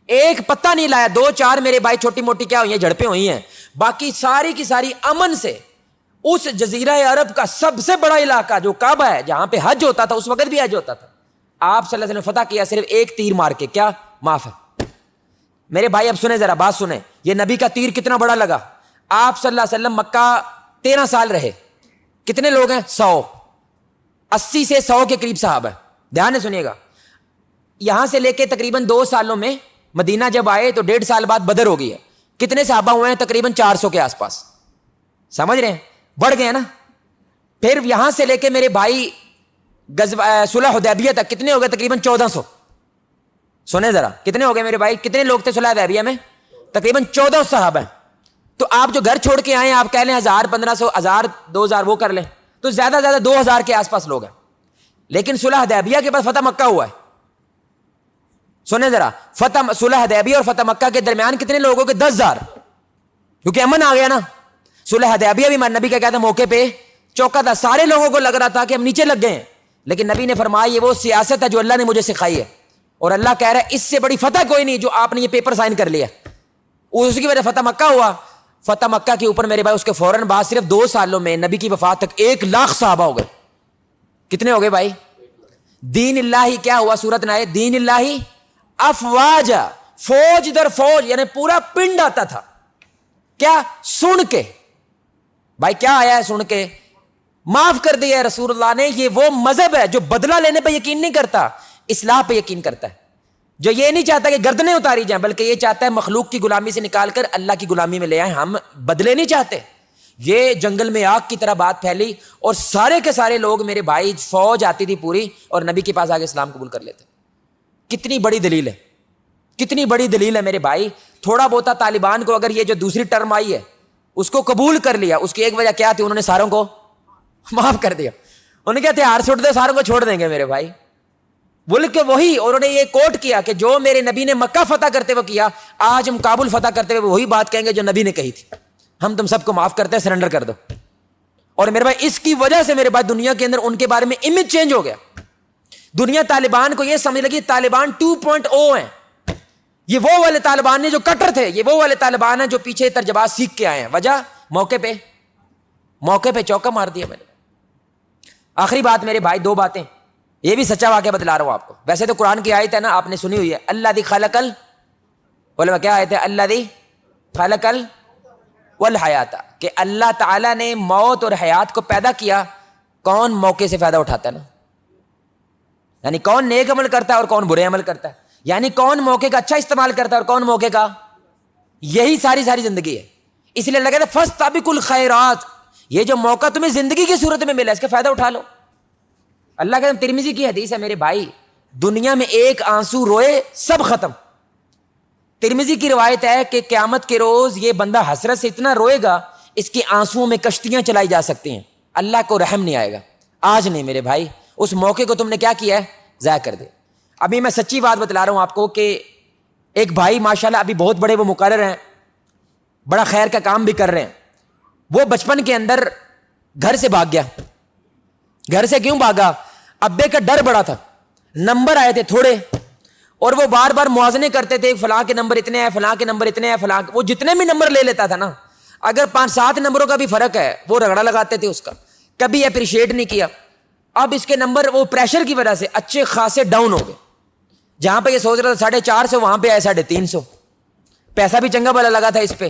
ایک پتہ نہیں لایا, 2-4 میرے بھائی چھوٹی موٹی کیا ہوئی ہیں, جھڑپیں ہوئی ہیں, باقی ساری کی ساری امن سے. اس جزیرہ عرب کا سب سے بڑا علاقہ جو کعبہ ہے, جہاں پہ حج ہوتا تھا, اس وقت بھی حج ہوتا تھا, آپ صلی اللہ علیہ وسلم فتح کیا صرف ایک تیر مار کے. کیا معاف ہے میرے بھائی؟ اب سنیں ذرا بات سنیں, یہ نبی کا تیر کتنا بڑا لگا. آپ صلی اللہ علیہ وسلم مکہ 13 سال رہے. کتنے لوگ ہیں؟ 100. 80 سے 100 کے قریب صحابہ. دھیان سے سنیے گا, یہاں سے لے کے تقریباً 2 سالوں میں مدینہ جب آئے تو 1.5 سال بعد بدر ہو گئی ہے. کتنے صحابہ ہوئے ہیں؟ تقریباً 400 کے آس پاس. سمجھ رہے ہیں؟ بڑھ گئے نا. پھر یہاں سے لے کے میرے بھائی صلح حدیبیہ تک کتنے ہو گئے؟ تقریباً 1400. سنیں ذرا, کتنے ہو گئے میرے بھائی؟ کتنے لوگ تھے صلح حدیبیہ میں؟ تقریباً 1400 صحابہ ہیں. تو آپ جو گھر چھوڑ کے آئے ہیں, آپ کہہ لیں 1000, 1500, 1000, 2000 وہ کر لیں, تو زیادہ زیادہ 2000 کے آس پاس لوگ ہیں. لیکن صلح حدیبیہ کے بعد فتح مکہ ہوا ہے. سنیں ذرا, فتح صلح حدیبیہ اور فتح مکہ کے درمیان کتنے لوگوں کے؟ 10,000, کیونکہ امن آ گیا نا. صلح حدیبیہ بھی نبی کا کہتا موقع پہ چوکا تھا, سارے لوگوں کو لگ رہا تھا کہ ہم نیچے لگ گئے ہیں, لیکن نبی نے فرمایا یہ وہ سیاست ہے جو اللہ نے مجھے سکھائی ہے, اور اللہ کہہ رہا ہے اس سے بڑی فتح کوئی نہیں جو آپ نے یہ پیپر سائن کر لیا. اس کی وجہ فتح مکہ ہوا. فتح مکہ کے اوپر میرے بھائی اس کے فوراً بعد صرف 2 سالوں میں نبی کی وفات تک 1,00,000 صحابہ ہو گئے. کتنے ہو گئے بھائی؟ دین اللہ کیا ہوا؟ سورت نائے دین اللہ افواج, فوج در فوج, یعنی پورا پنڈ آتا تھا. کیا؟ سن کے. بھائی کیا آیا ہے سن کے؟ معاف کر دیا رسول اللہ نے. یہ وہ مذہب ہے جو بدلہ لینے پہ یقین نہیں کرتا, اصلاح پہ یقین کرتا ہے. جو یہ نہیں چاہتا کہ گردنیں اتاری جائیں، بلکہ یہ چاہتا ہے مخلوق کی غلامی سے نکال کر اللہ کی غلامی میں لے آئیں. ہم بدلے نہیں چاہتے. یہ جنگل میں آگ کی طرح بات پھیلی اور سارے کے سارے لوگ میرے بھائی، فوج آتی تھی پوری اور نبی کے پاس آگے اسلام قبول کر لیتے. کتنی بڑی دلیل ہے، کتنی بڑی دلیل ہے میرے بھائی. تھوڑا بہت طالبان کو اگر یہ جو دوسری ٹرم آئی ہے اس کو قبول کر لیا، اس کی ایک وجہ کیا تھی؟ انہوں نے ساروں کو معاف کر دیا. انہوں نے کیا ہتھیار سٹ دے، ساروں کو چھوڑ دیں گے میرے بھائی. بول کے وہی، اور انہوں نے یہ کوٹ کیا کہ جو میرے نبی نے مکہ فتح کرتے ہوئے کیا، آج ہم کابل فتح کرتے ہوئے وہی بات کہیں گے جو نبی نے کہی تھی، ہم تم سب کو معاف کرتے ہیں، سرنڈر کر دو. اور میرے بھائی اس کی وجہ سے میرے بھائی دنیا کے اندر ان کے بارے میں امیج چینج ہو گیا. دنیا طالبان کو یہ سمجھ لگی طالبان 2.0 ہیں. یہ وہ والے طالبان ہیں جو کٹر تھے، یہ وہ والے طالبان ہیں جو پیچھے ترجمات سیکھ کے آئے ہیں. وجہ موقع پہ چوکا مار دیا میں نے. آخری بات میرے بھائی، دو باتیں، یہ بھی سچا واقعہ بتلا رہا ہوں آپ کو. ویسے تو قرآن کی آیت ہے نا، آپ نے سنی ہوئی ہے، اللہ دی خلقل، بولے کیا آیت ہے؟ اللہ دی خلقل والحیات، کہ اللہ تعالیٰ نے موت اور حیات کو پیدا کیا. کون موقع سے فائدہ اٹھاتا ہے نا، یعنی کون نیک عمل کرتا ہے اور کون برے عمل کرتا ہے، یعنی کون موقع کا اچھا استعمال کرتا ہے اور کون موقع کا. یہی ساری زندگی ہے. اس لیے اللہ کہتا ہے فاستبقوا الخیرات، یہ جو موقع تمہیں زندگی کی صورت میں ملا اس کا فائدہ اٹھا لو. اللہ کہتا ہے، ترمذی کی حدیث ہے میرے بھائی، دنیا میں ایک آنسو روئے سب ختم. ترمذی کی روایت ہے کہ قیامت کے روز یہ بندہ حسرت سے اتنا روئے گا اس کے آنسوؤں میں کشتیاں چلائی جا سکتی ہیں، اللہ کو رحم نہیں آئے گا. آج نہیں میرے بھائی، اس موقع کو تم نے کیا کیا ہے؟ ضائع کر دے. ابھی میں سچی بات بتلا رہا ہوں آپ کو کہ ایک بھائی ماشاءاللہ ابھی بہت بڑے وہ مقرر ہیں، بڑا خیر کا کام بھی کر رہے ہیں. وہ بچپن کے اندر گھر سے بھاگ گیا. گھر سے کیوں بھاگا؟ ابے کا ڈر بڑا تھا، نمبر آئے تھے تھوڑے، اور وہ بار بار موازنے کرتے تھے، فلاں کے نمبر اتنے ہیں، فلاں کے نمبر اتنے ہیں، فلاں. وہ جتنے بھی نمبر لے لیتا تھا نا، اگر 5-7 نمبروں کا بھی فرق ہے وہ رگڑا لگاتے تھے اس کا، کبھی اپریشیٹ نہیں کیا. اب اس کے نمبر وہ پریشر کی وجہ سے اچھے خاصے ڈاؤن ہو گئے. جہاں پہ یہ سوچ رہا تھا 450 وہاں پہ آئے 350. پیسہ بھی چنگا بلا لگا تھا اس پہ.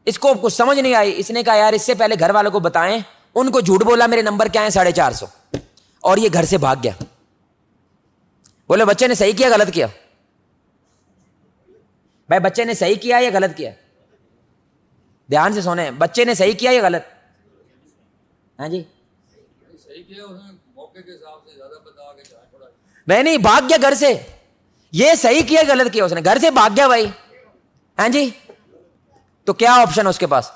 اس کو کچھ سمجھ نہیں آئی. اس نے کہا یار اس سے پہلے گھر والوں کو بتائیں. ان کو جھوٹ بولا میرے نمبر کیا ہیں 450، اور یہ گھر سے بھاگ گیا. بولے بچے نے صحیح کیا غلط کیا؟ بھائی بچے نے صحیح کیا یا غلط کیا؟ دھیان سے سونے، بچے نے صحیح کیا یا غلط؟ ہاں جی صحیح کیا، اس نے موقع کے حساب سے زیادہ بتا کے جائے پڑا. نہیں بھاگ گیا گھر سے. یہ صحیح کیا غلط کیا؟ اس نے گھر سے بھاگ گیا بھائی. ہاں جی، تو کیا آپشن ہے اس کے پاس؟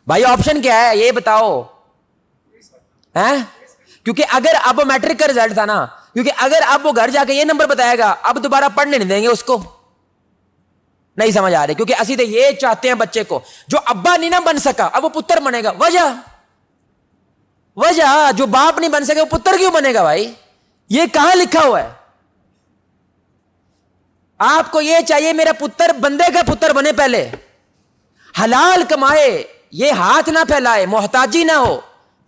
بھائی آپشن کیا ہے یہ بتاؤ. کیونکہ اگر اب میٹرک کا رزلٹ تھا نا، کیونکہ اگر اب وہ گھر جا کے یہ نمبر بتائے گا اب دوبارہ پڑھنے نہیں دیں گے اس کو. نہیں سمجھ آ رہی؟ کیونکہ اسی تو یہ چاہتے ہیں بچے کو، جو ابا نہیں نہ بن سکا اب وہ پتر بنے گا. وجہ جو باپ نہیں بن سکے وہ پتر کیوں بنے گا بھائی؟ یہ کہاں لکھا ہوا ہے؟ آپ کو یہ چاہیے میرا پتر بندے کا پتر بنے، پہلے حلال کمائے، یہ ہاتھ نہ پھیلائے، محتاجی نہ ہو،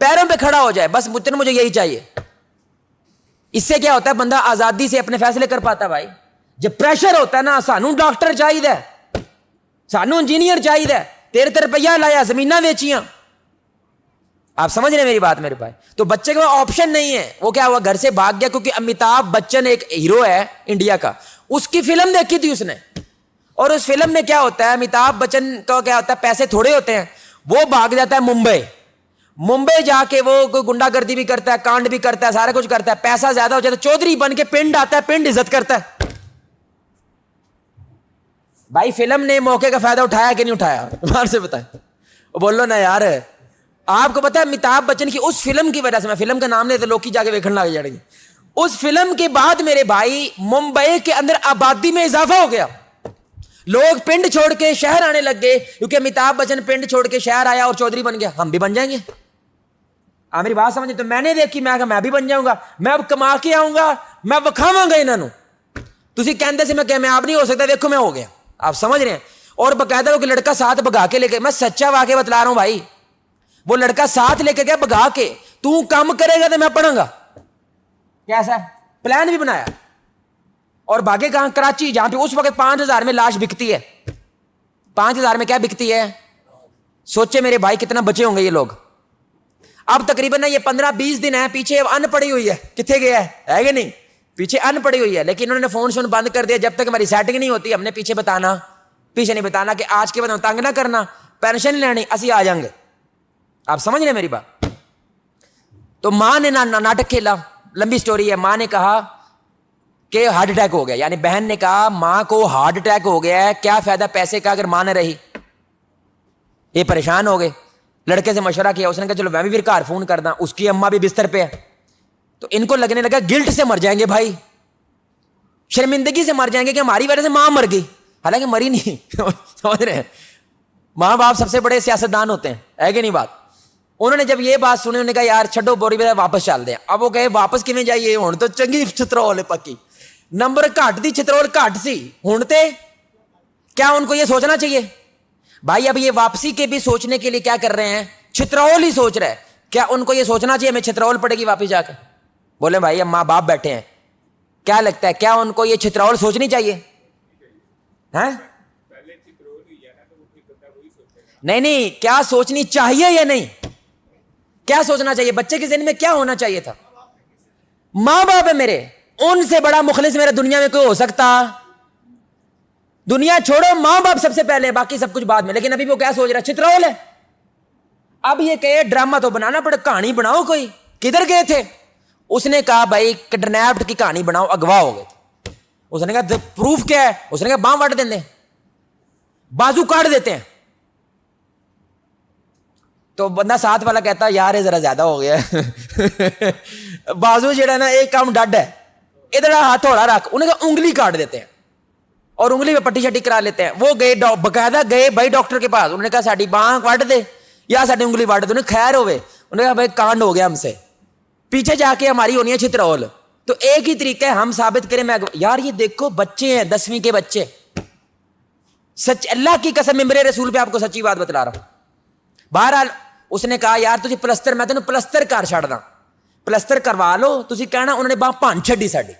پیروں پہ کھڑا ہو جائے، بس مجھے یہی چاہیے. اس سے کیا ہوتا ہے؟ بندہ آزادی سے اپنے فیصلے کر پاتا. بھائی جب پریشر ہوتا ہے نا، سانو ڈاکٹر چاہیے، سانو انجینئر چاہیے، تیرے روپیہ لایا زمیناں ویچیاں. آپ سمجھ رہے ہیں میری بات میرے بھائی؟ تو بچے کا آپشن نہیں ہے. وہ کیا ہوا؟ گھر سے بھاگ گیا. کیونکہ امیتابھ بچن ایک ہیرو ہے انڈیا کا، اس کی فلم دیکھی تھی اس نے، اور اس فلم میں کیا ہوتا ہے، امیتابھ بچن کا کیا ہوتا ہے، پیسے تھوڑے ہوتے ہیں، وہ بھاگ جاتا ہے ممبئی جا کے وہ کوئی گنڈا گردی بھی کرتا ہے، کانڈ بھی کرتا ہے، سارا کچھ کرتا ہے. پیسہ زیادہ ہو جاتا ہے، چودھری بن کے پنڈ آتا ہے، پنڈ عزت کرتا ہے. بھائی فلم نے موقع کا فائدہ اٹھایا کہ نہیں اٹھایا؟ باہر سے بتائیں. بولو نا یار. آپ کو پتا ہے امیتابھ بچن کی اس فلم کی وجہ سے، میں فلم کا نام لے تو لوگ کی جا کے دیکھنے لگ جائیں گے، اس فلم کے بعد میرے بھائی ممبئی کے اندر آبادی میں اضافہ ہو گیا. لوگ پنڈ چھوڑ کے شہر آنے لگ گئے، کیونکہ امیتابھ بچن پنڈ چھوڑ کے شہر آیا اور چودھری بن گیا. ہم بھی بن جائیں گے. آپ میری بات سمجھے؟ تو میں نے دیکھی، میں کہا میں بھی بن جاؤں گا، میں اب کما کے آؤں گا، میں وکھاواں گا انہوں. تسی کہندے سے میں کہ میں آپ نہیں ہو سکتا، دیکھو میں ہو گیا. آپ سمجھ رہے ہیں؟ اور باقاعدہ وہ لڑکا ساتھ بگا کے لے کے، میں سچا واقعہ بتلا رہا ہوں بھائی، وہ لڑکا ساتھ لے کے گیا بگا کے، تو کام کرے گا تو میں پڑھوں گا. کیسا پلان بھی بنایا، اور بھاگے کہاں؟ کراچی، جہاں پہ اس وقت 5000 میں لاش بکتی ہے. 5000 میں کیا بکتی ہے؟ سوچے میرے بھائی کتنا بچے ہوں گے یہ لوگ. اب تقریباً یہ 15-20 دن ہے پیچھے ان پڑی ہوئی ہے، کتنے گیا ہے کہ نہیں؟ پیچھے ان پڑی ہوئی ہے, لیکن انہوں نے فون شون بند کر دیا. جب تک ہماری سیٹنگ نہیں ہوتی ہم نے پیچھے نہیں بتانا کہ آج کے بعد ہم تنگ نہ کرنا, پینشن لینی, اسی آ جائیں گے. آپ سمجھ رہے ہیں میری بات؟ تو ماں نے ناٹک کھیلا, لمبی سٹوری ہے. ماں نے کہا کہ ہارٹ اٹیک ہو گیا, یعنی بہن نے کہا ماں کو ہارٹ اٹیک ہو گیا ہے, کیا فائدہ پیسے کا اگر ماں نہ رہی. یہ پریشان ہو گئے, لڑکے سے مشورہ کیا, اس نے کہا چلو میں بھی پھر گھر فون کردا. اس کی اماں بھی بستر پہ ہے, تو ان کو لگنے لگا گلٹ سے مر جائیں گے بھائی, شرمندگی سے مر جائیں گے کہ ہماری وجہ سے ماں مر گئی, حالانکہ مری نہیں. سمجھ رہے ہیں, ماں باپ سب سے بڑے سیاستدان ہوتے ہیں, ہے کہ نہیں بات. انہوں نے جب یہ بات سنی, انہوں نے کہا یار چھڈو بوری بتا واپس چل دیں. اب وہ کہے واپس کیویں جائیے, ہن تو چنگی چترول پکی, نمبر گھٹ دی چترول گھٹ سی, ہن تے کیا ان کو یہ سوچنا چاہیے بھائی. اب یہ واپسی کے بھی سوچنے کے لیے کیا کر رہے ہیں, چترول ہی سوچ رہے. کیا ان کو یہ سوچنا چاہیے ہمیں چترول پڑے گی واپس جا کے؟ بولے بھائی اب ماں باپ بیٹھے ہیں, کیا لگتا ہے کیا ان کو یہ چترول سوچنی چاہیے؟ نہیں, کیا سوچنی چاہیے یا نہیں, کیا سوچنا چاہیے؟ بچے کے ذہن میں کیا ہونا چاہیے تھا؟ ماں باپ ہے میرے, ان سے بڑا مخلص میرا دنیا میں کوئی ہو سکتا؟ دنیا چھوڑو, ماں باپ سب سے پہلے, باقی سب کچھ بعد میں. لیکن ابھی وہ کیا سوچ رہا ہے, چترول ہے. اب یہ کہ ڈرامہ تو بنانا پڑے, کہانی بناؤ کوئی, کدھر گئے تھے؟ اس نے کہا بھائی کڈنیپڈ کی کہانی بناؤ, اغوا ہو گئے تھے. اس نے کہا پروف کیا ہے؟ اس نے کہا باں وٹ دیں, بازو کاٹ دیتے ہیں. تو بندہ ساتھ والا کہتا یار یہ ذرا زیادہ ہو گیا بازو جڑا نا ایک کام ڈڈ ہے, ادھر ہاتھ تھوڑا رکھ. انہیں کہا انگلی کاٹ دیتے ہیں اور انگلی پہ پٹی شٹی کرا لیتے ہیں. وہ گئے باقاعدہ گئے بھائی ڈاکٹر کے پاس, انہوں نے کہا ساڈی باں وڈ دے یا ساڈی انگلی وڈ دے. انہیں خیر ہوئے, انہوں نے کہا بھائی کانڈ ہو گیا ہم سے, پیچھے جا کے ہماری ہونی ہے چترول. تو ایک ہی طریقہ ہے ہم ثابت کریں. میں یار یہ دیکھو بچے ہیں 10ویں کے بچے, سچ اللہ کی قسم میرے رسول پہ آپ کو سچی بات بتلا رہا ہوں. بہرحال اس نے کہا یار تجھے پلستر, میں تینوں پلستر کر چھڑ دا, پلستر کروا لو. تسی کہنا انہوں نے باں بھن چھڈی ساڈی,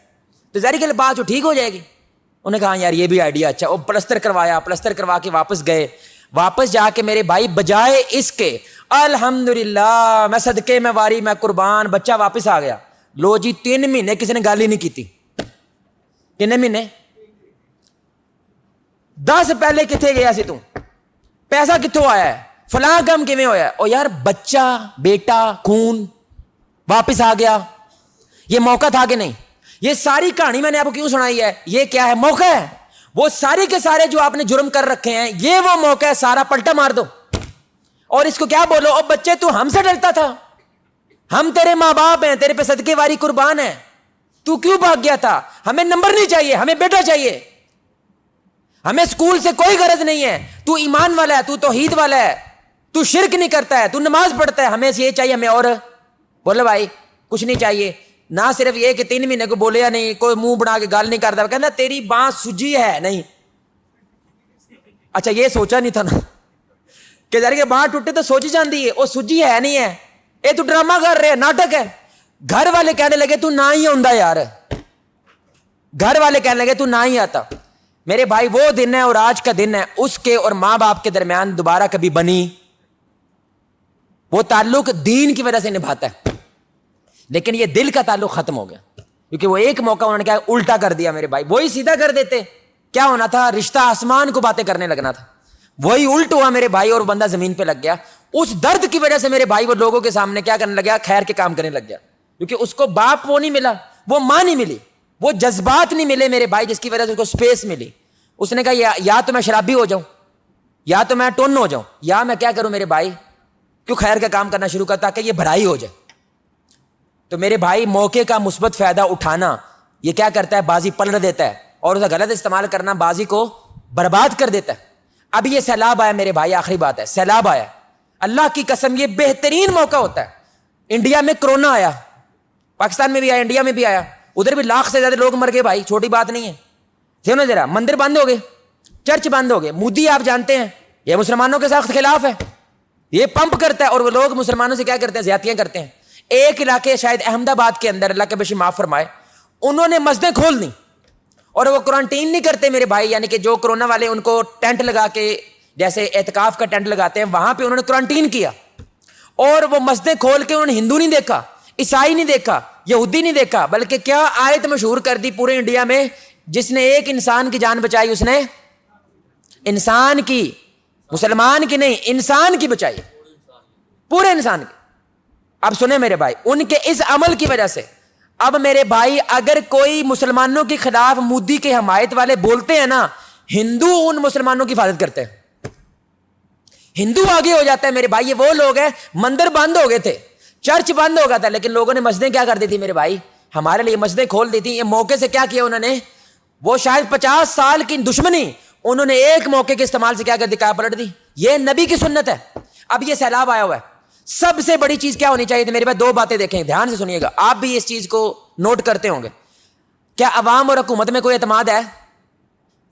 تو ظاہر کہ بات جو ٹھیک ہو جائے گی. انہوں نے کہا یار یہ بھی آئیڈیا اچھا. وہ پلستر کروایا, پلستر کروا کے واپس گئے. واپس جا کے میرے بھائی بجائے اس کے الحمدللہ میں صدقے میں واری میں قربان, بچہ واپس آ گیا. لو جی 3 مہینے کسی نے گل ہی نہیں کی. کتنے مہینے؟ 10 پہلے کتنے گیا سی تو, پیسہ کتوں آیا ہے, فلاں کام کیویں ہویا ہے؟ او یار بچہ بیٹا خون واپس آ گیا, یہ موقع تھا کہ نہیں؟ یہ ساری کہانی میں نے آپ کو کیوں سنائی ہے؟ یہ کیا ہے؟ موقع ہے. وہ سارے کے سارے جو آپ نے جرم کر رکھے ہیں یہ وہ موقع ہے, سارا پلٹا مار دو اور اس کو کیا بولو, او بچے تو ہم سے ڈرتا تھا, ہم تیرے ماں باپ ہیں, تیرے پہ صدقے واری قربان ہے, تو کیوں بھاگ گیا تھا؟ ہمیں نمبر نہیں چاہیے, ہمیں بیٹا چاہیے, ہمیں اسکول سے کوئی غرض نہیں ہے. تو ایمان والا ہے, تو توحید والا ہے, تو شرک نہیں کرتا ہے, تو نماز پڑھتا ہے, ہمیں یہ چاہیے. ہمیں اور بولے بھائی کچھ نہیں چاہیے. نہ صرف یہ کہ 3 مہینے کو بولے یا نہیں, کوئی منہ بنا کے گال نہیں کرتا, کہنا تیری باں سجی ہے نہیں. اچھا یہ سوچا نہیں تھا نا کہ ذرا کہ باں ٹوٹے تو سوچی جاندی ہے, وہ سجی ہے نہیں ہے, یہ تو ڈرامہ کر رہے, ناٹک ہے. گھر والے کہنے لگے تو نہ ہی ہوندا یار, گھر والے کہنے لگے تو نہ ہی آتا. میرے بھائی وہ دن ہے اور آج کا دن ہے, اس کے اور ماں باپ کے درمیان دوبارہ کبھی بنی وہ تعلق دین کی وجہ سے نبھاتا ہے, لیکن یہ دل کا تعلق ختم ہو گیا کیونکہ وہ ایک موقع انہوں نے کیا الٹا کر دیا. میرے بھائی وہی سیدھا کر دیتے, کیا ہونا تھا؟ رشتہ آسمان کو باتیں کرنے لگنا تھا. وہی الٹ ہوا میرے بھائی, اور بندہ زمین پہ لگ گیا. اس درد کی وجہ سے میرے بھائی وہ لوگوں کے سامنے کیا کرنے لگا, خیر کے کام کرنے لگ گیا, کیونکہ اس کو باپ وہ نہیں ملا, وہ ماں نہیں ملی, وہ جذبات نہیں ملے میرے بھائی, جس کی وجہ سے اس کو سپیس ملی. اس نے کہا یا تو میں شرابی ہو جاؤں, یا تو میں ٹون ہو جاؤں, یا میں کیا کروں میرے بھائی, کیوں خیر کا کام کرنا شروع کر تاکہ یہ بھرائی ہو جائے. تو میرے بھائی موقع کا مثبت فائدہ اٹھانا یہ کیا کرتا ہے, بازی پلٹ دیتا ہے, اور اسے غلط استعمال کرنا بازی کو برباد کر دیتا ہے. اب یہ سیلاب آیا میرے بھائی, آخری بات ہے, سیلاب آیا, اللہ کی قسم یہ بہترین موقع ہوتا ہے. انڈیا میں کرونا آیا, پاکستان میں بھی آیا, انڈیا میں بھی آیا, ادھر بھی 1 لاکھ سے زیادہ لوگ مر گئے بھائی, چھوٹی بات نہیں ہے. سنو ذرا, مندر بند ہو گئے, چرچ بند ہو گئے. مودی آپ جانتے ہیں یہ مسلمانوں کے ساتھ خلاف ہے, یہ پمپ کرتا ہے, اور وہ لوگ مسلمانوں سے کیا کرتے ہیں, زیادتیاں کرتے ہیں. ایک علاقے شاید احمد آباد کے اندر, اللہ کے بشی معاف فرمائے, انہوں نے مسجدیں کھول دی اور وہ کوارنٹین نہیں کرتے میرے بھائی, یعنی کہ جو کرونا والے ان کو ٹینٹ لگا کے جیسے اعتکاف کا ٹینٹ لگاتے ہیں, وہاں پہ انہوں نے کوارنٹین کیا, اور وہ مسجدیں کھول کے انہوں نے ہندو نہیں دیکھا, عیسائی نہیں دیکھا، یہودی نہیں دیکھا، بلکہ کیا آیت مشہور کر دی پورے انڈیا میں، جس نے ایک انسان کی جان بچائی اس نے انسان کی، مسلمان کی نہیں، انسان کی بچائی، پورے انسان کی۔ اب سنیں میرے بھائی، ان کے اس عمل کی وجہ سے اب میرے بھائی اگر کوئی مسلمانوں کے خلاف مودی کے حمایت والے بولتے ہیں نا، ہندو ان مسلمانوں کی حفاظت کرتے ہیں، ہندو آگے ہو جاتا ہے میرے بھائی۔ یہ وہ لوگ ہیں، مندر بند ہو گئے تھے، چرچ بند ہو گیا تھا، لیکن لوگوں نے مسجدیں کیا کر دی تھی میرے بھائی، ہمارے لیے مسجدیں کھول دی تھی۔ یہ موقع سے کیا کیا انہوں نے، وہ شاید 50 سال کی دشمنی انہوں نے ایک موقع کے استعمال سے کیا کر دی، کیا پلٹ دی۔ یہ نبی کی سنت ہے۔ اب یہ سیلاب آیا ہوا ہے، سب سے بڑی چیز کیا ہونی چاہیے تھی میرے بھائی؟ دو باتیں دیکھیں، دھیان سے سنیے گا، آپ بھی اس چیز کو نوٹ کرتے ہوں گے۔ کیا عوام اور حکومت میں کوئی اعتماد ہے؟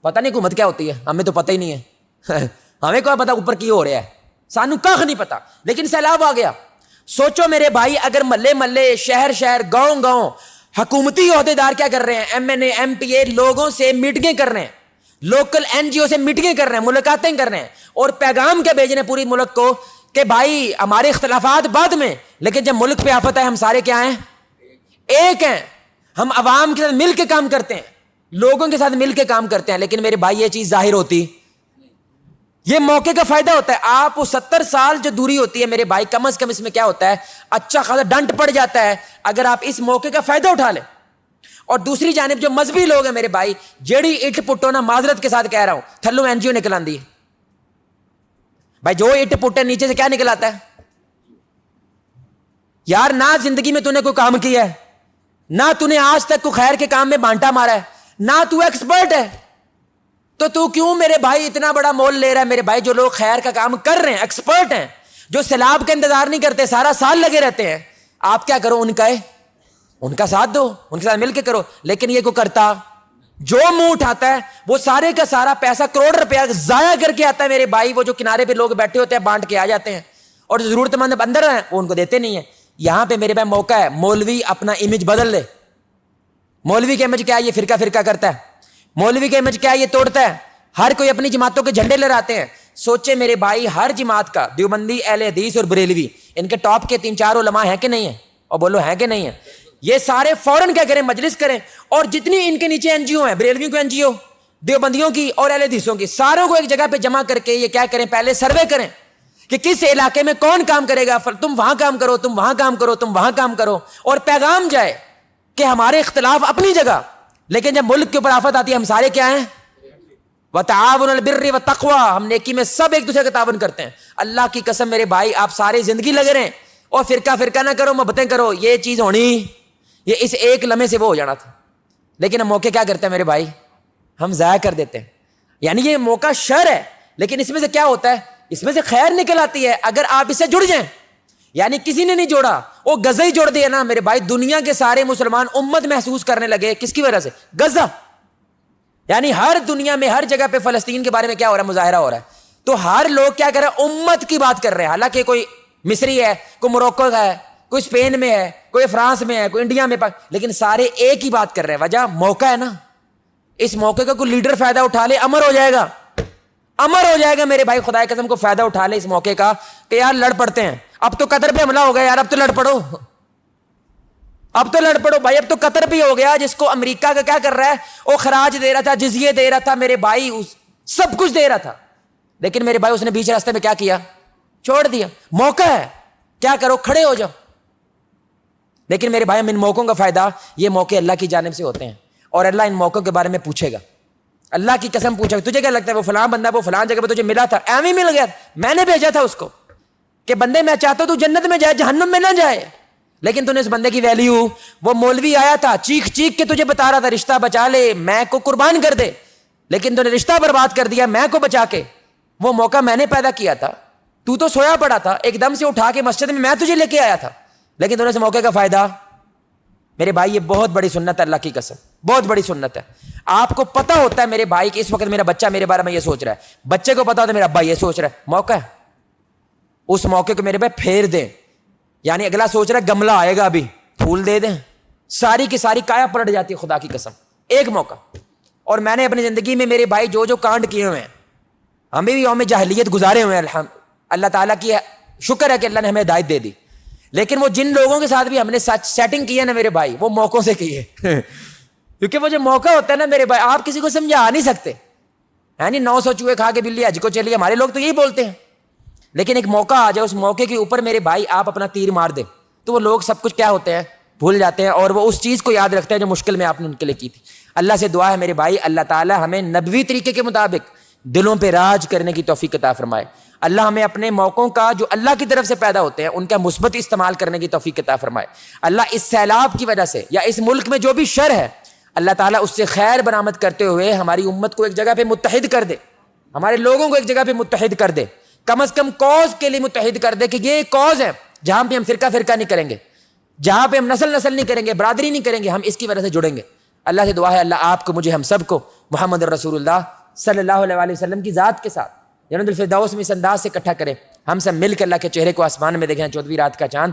پتہ نہیں حکومت کیا ہوتی ہے، ہمیں تو پتہ ہی نہیں ہے ہمیں کوئی پتہ اوپر کی ہو رہا ہے، سانو کخ نہیں پتا، لیکن سیلاب آ گیا۔ سوچو میرے بھائی، اگر محلے محلے، شہر شہر، گاؤں گاؤں حکومتی عہدے دار کیا کر رہے ہیں، ایم این اے، ایم پی اے، لوگوں سے میٹنگیں کر رہے ہیں، لوکل این جی او سے میٹنگیں کر رہے ہیں، ملاقاتیں کر رہے ہیں، اور پیغام کیا بھیج رہے ہیں پوری ملک کو کہ بھائی ہمارے اختلافات بعد میں، لیکن جب ملک پہ آفت ہے ہم سارے کیا ہیں، ایک ہیں، ہم عوام کے ساتھ مل کے کام کرتے ہیں، لوگوں کے ساتھ مل کے کام کرتے ہیں۔ لیکن میرے بھائی یہ چیز ظاہر ہوتی، یہ موقع کا فائدہ ہوتا ہے۔ آپ 70 سال جو دوری ہوتی ہے میرے بھائی، کم از کم اس میں کیا ہوتا ہے، اچھا خاصا ڈنٹ پڑ جاتا ہے اگر آپ اس موقع کا فائدہ اٹھا لیں۔ اور دوسری جانب جو مذہبی لوگ ہیں میرے بھائی، جیڑی اٹ پٹو نا، معذرت کے ساتھ کہہ رہا ہوں، تھلو این جی او نکل آندی ہے بھائی، جو اٹ پٹ ہے نیچے سے کیا نکل آتا ہے یار؟ نہ زندگی میں تو نے کوئی کام کیا ہے، نہ تو نے آج تک کوئی خیر کے کام میں بانٹا مارا ہے، نہ تو ایکسپرٹ ہے، تو کیوں میرے بھائی اتنا بڑا مول لے رہا ہے؟ میرے بھائی جو لوگ خیر کا کام کر رہے ہیں، ایکسپرٹ ہیں، جو سیلاب کا انتظار نہیں کرتے، سارا سال لگے رہتے ہیں، آپ کیا کرو، ان کا ساتھ دو، ان کے ساتھ مل کے کرو۔ لیکن یہ کو کرتا، جو منہ اٹھاتا ہے وہ سارے کا سارا پیسہ، کروڑ روپیہ ضائع کر کے آتا ہے میرے بھائی۔ وہ جو کنارے پہ لوگ بیٹھے ہوتے ہیں بانٹ کے آ جاتے ہیں، اور جو ضرورت مند اندر ہیں وہ ان کو دیتے نہیں ہیں۔ یہاں پہ میرے بھائی موقع ہے، مولوی اپنا امیج بدل لے۔ مولوی کا امیج کیا ہے؟ یہ فرقہ فرقہ کرتا ہے۔ مولوی کا امیج کیا ہے؟ یہ توڑتا ہے۔ ہر کوئی اپنی جماعتوں کے جھنڈے لہراتے ہیں۔ سوچے میرے بھائی، ہر جماعت کا، دیوبندی، اہل حدیث اور بریلوی، ان کے ٹاپ کے 3-4 علماء ہیں کہ نہیں ہیں؟ اور بولو ہیں کہ نہیں ہیں؟ یہ سارے فوراً کیا کریں، مجلس کریں، اور جتنی ان کے نیچے این جی او ہیں، بریلویوں کو این جی او، دیوبندیوں کی اور اہل حدیثوں کی، ساروں کو ایک جگہ پہ جمع کر کے یہ کیا کریں، پہلے سروے کریں کہ کس علاقے میں کون کام کرے گا، تم وہاں کام کرو، تم وہاں کام کرو، تم وہاں کام کرو، اور پیغام جائے کہ ہمارے اختلاف اپنی جگہ، لیکن جب ملک کے اوپر آفت آتی ہے ہم سارے کیا ہیں، وَتَعَاوَنُوا عَلَى الْبِرِّ وَالتَّقْوَىٰ، ہم نیکی میں سب ایک دوسرے کا تعاون کرتے ہیں۔ اللہ کی قسم میرے بھائی، آپ سارے زندگی لگے رہیں اور فرقہ فرقہ نہ کرو، محبتیں کرو، یہ چیز ہونی، یہ اس ایک لمحے سے وہ ہو جانا تھا۔ لیکن ہم موقع کیا کرتے ہیں میرے بھائی، ہم ضائع کر دیتے ہیں۔ یعنی یہ موقع شر ہے، لیکن اس میں سے کیا ہوتا ہے، اس میں سے خیر نکل آتی ہے اگر آپ اس سے جڑ جائیں۔ یعنی کسی نے نہیں جوڑا، وہ غزہ ہی جوڑ دیا نا میرے بھائی، دنیا کے سارے مسلمان امت محسوس کرنے لگے، کس کی وجہ سے؟ غزہ۔ یعنی ہر دنیا میں ہر جگہ پہ فلسطین کے بارے میں کیا ہو رہا ہے، مظاہرہ ہو رہا ہے، تو ہر لوگ کیا کر رہے ہیں، امت کی بات کر رہے ہیں۔ حالانکہ کوئی مصری ہے، کوئی موروکو کا ہے، کوئی اسپین میں ہے، کوئی فرانس میں ہے، کوئی انڈیا میں، لیکن سارے ایک ہی بات کر رہے ہیں۔ وجہ موقع ہے نا، اس موقع کا کوئی لیڈر فائدہ اٹھا لے، امر ہو جائے گا، امر ہو جائے گا میرے بھائی۔ خدا کی قسم کو فائدہ اٹھا لے اس موقع کا کہ یار لڑ پڑتے ہیں، اب تو قطر پہ حملہ ہو گیا یار، اب تو لڑ پڑو، اب تو لڑ پڑو بھائی، اب تو قطر بھی ہو گیا، جس کو امریکہ کا کیا کر رہا ہے، وہ خراج دے رہا تھا، جزیے دے رہا تھا میرے بھائی، سب کچھ دے رہا تھا، لیکن میرے بھائی اس نے بیچ راستے میں کیا کیا، چھوڑ دیا۔ موقع ہے، کیا کرو، کھڑے ہو جاؤ۔ لیکن میرے بھائی، ہم ان موقعوں کا فائدہ، یہ موقع اللہ کی جانب سے ہوتے ہیں، اور اللہ ان موقعوں کے بارے میں پوچھے گا، اللہ کی قسم پوچھے گا، تجھے کیا لگتا ہے وہ فلاں بندہ وہ فلاں جگہ پہ تجھے ملا تھا، ایویں مل گیا، میں نے بھیجا تھا اس کو کہ بندے میں چاہتا ہوں تو جنت میں جائے، جہنم میں نہ جائے، لیکن تو نے اس بندے کی ویلیو، وہ مولوی آیا تھا چیخ چیخ کے تجھے بتا رہا تھا رشتہ بچا لے، میں کو قربان کر دے، لیکن تو نے رشتہ برباد کر دیا میں کو بچا کے۔ وہ موقع میں نے پیدا کیا تھا، تو سویا پڑا تھا، ایک دم سے اٹھا کے مسجد میں تجھے لے کے آیا تھا، لیکن تو نے اس موقع کا فائدہ، میرے بھائی یہ بہت بڑی سنت ہے، اللہ کی قسم بہت بڑی سنت ہے۔ آپ کو پتا ہوتا ہے میرے بھائی کہ اس وقت میرا بچہ میرے بارے میں یہ سوچ رہا ہے، بچے کو پتا ہوتا ہے میرا ابا یہ سوچ رہا ہے، موقع ہے، اس موقع کو میرے بھائی پھیر دیں۔ یعنی اگلا سوچ رہا ہے گملہ آئے گا ابھی، پھول دے دیں، ساری کی ساری کایا پلٹ جاتی ہے، خدا کی قسم ایک موقع۔ اور میں نے اپنی زندگی میں میرے بھائی جو جو کانڈ کیے ہوئے ہیں، ہمیں بھی یوم جاہلیت گزارے ہوئے ہیں، اللہ تعالیٰ کی شکر ہے کہ اللہ نے ہمیں ہدایت دے دی، لیکن وہ جن لوگوں کے ساتھ بھی ہم نے سیٹنگ کی ہے نا میرے بھائی، وہ موقعوں سے کی ہے کیونکہ وہ جو موقع ہوتا ہے نا میرے بھائی، آپ کسی کو سمجھا نہیں سکتے، یعنی 900 چوہے کھا کے بلی حج کو چلی، ہمارے لوگ تو یہی بولتے ہیں، لیکن ایک موقع آ جائے، اس موقع کے اوپر میرے بھائی آپ اپنا تیر مار دیں تو وہ لوگ سب کچھ کیا ہوتے ہیں، بھول جاتے ہیں، اور وہ اس چیز کو یاد رکھتے ہیں جو مشکل میں آپ نے ان کے لیے کی تھی۔ اللہ سے دعا ہے میرے بھائی، اللہ تعالی ہمیں نبوی طریقے کے مطابق دلوں پہ راج کرنے کی توفیق عطا فرمائے۔ اللہ ہمیں اپنے موقعوں کا جو اللہ کی طرف سے پیدا ہوتے ہیں ان کا مثبت استعمال کرنے کی توفیق عطا فرمائے۔ اللہ اس سیلاب کی وجہ سے یا اس ملک میں جو بھی شر ہے، اللہ تعالیٰ اس سے خیر برآمد کرتے ہوئے ہماری امت کو ایک جگہ پہ متحد کر دے، ہمارے لوگوں کو ایک جگہ پہ متحد کر دے، کم از کم کوز کے لیے متحد کر دے کہ یہ ایک کوز ہے جہاں پہ ہم فرقہ نہیں کریں گے، جہاں پہ ہم نسل نہیں کریں گے، برادری نہیں کریں گے، ہم اس کی وجہ سے جڑیں گے۔ اللہ سے دعا ہے اللہ آپ کو، مجھے، ہم سب کو محمد رسول اللہ صلی اللہ علیہ وسلم کی ذات کے ساتھ جنت الفردوس میں اس انداز سے اکٹھا کرے، ہم سب مل کے اللہ کے چہرے کو آسمان میں دیکھیں 14ویں رات کا چاند۔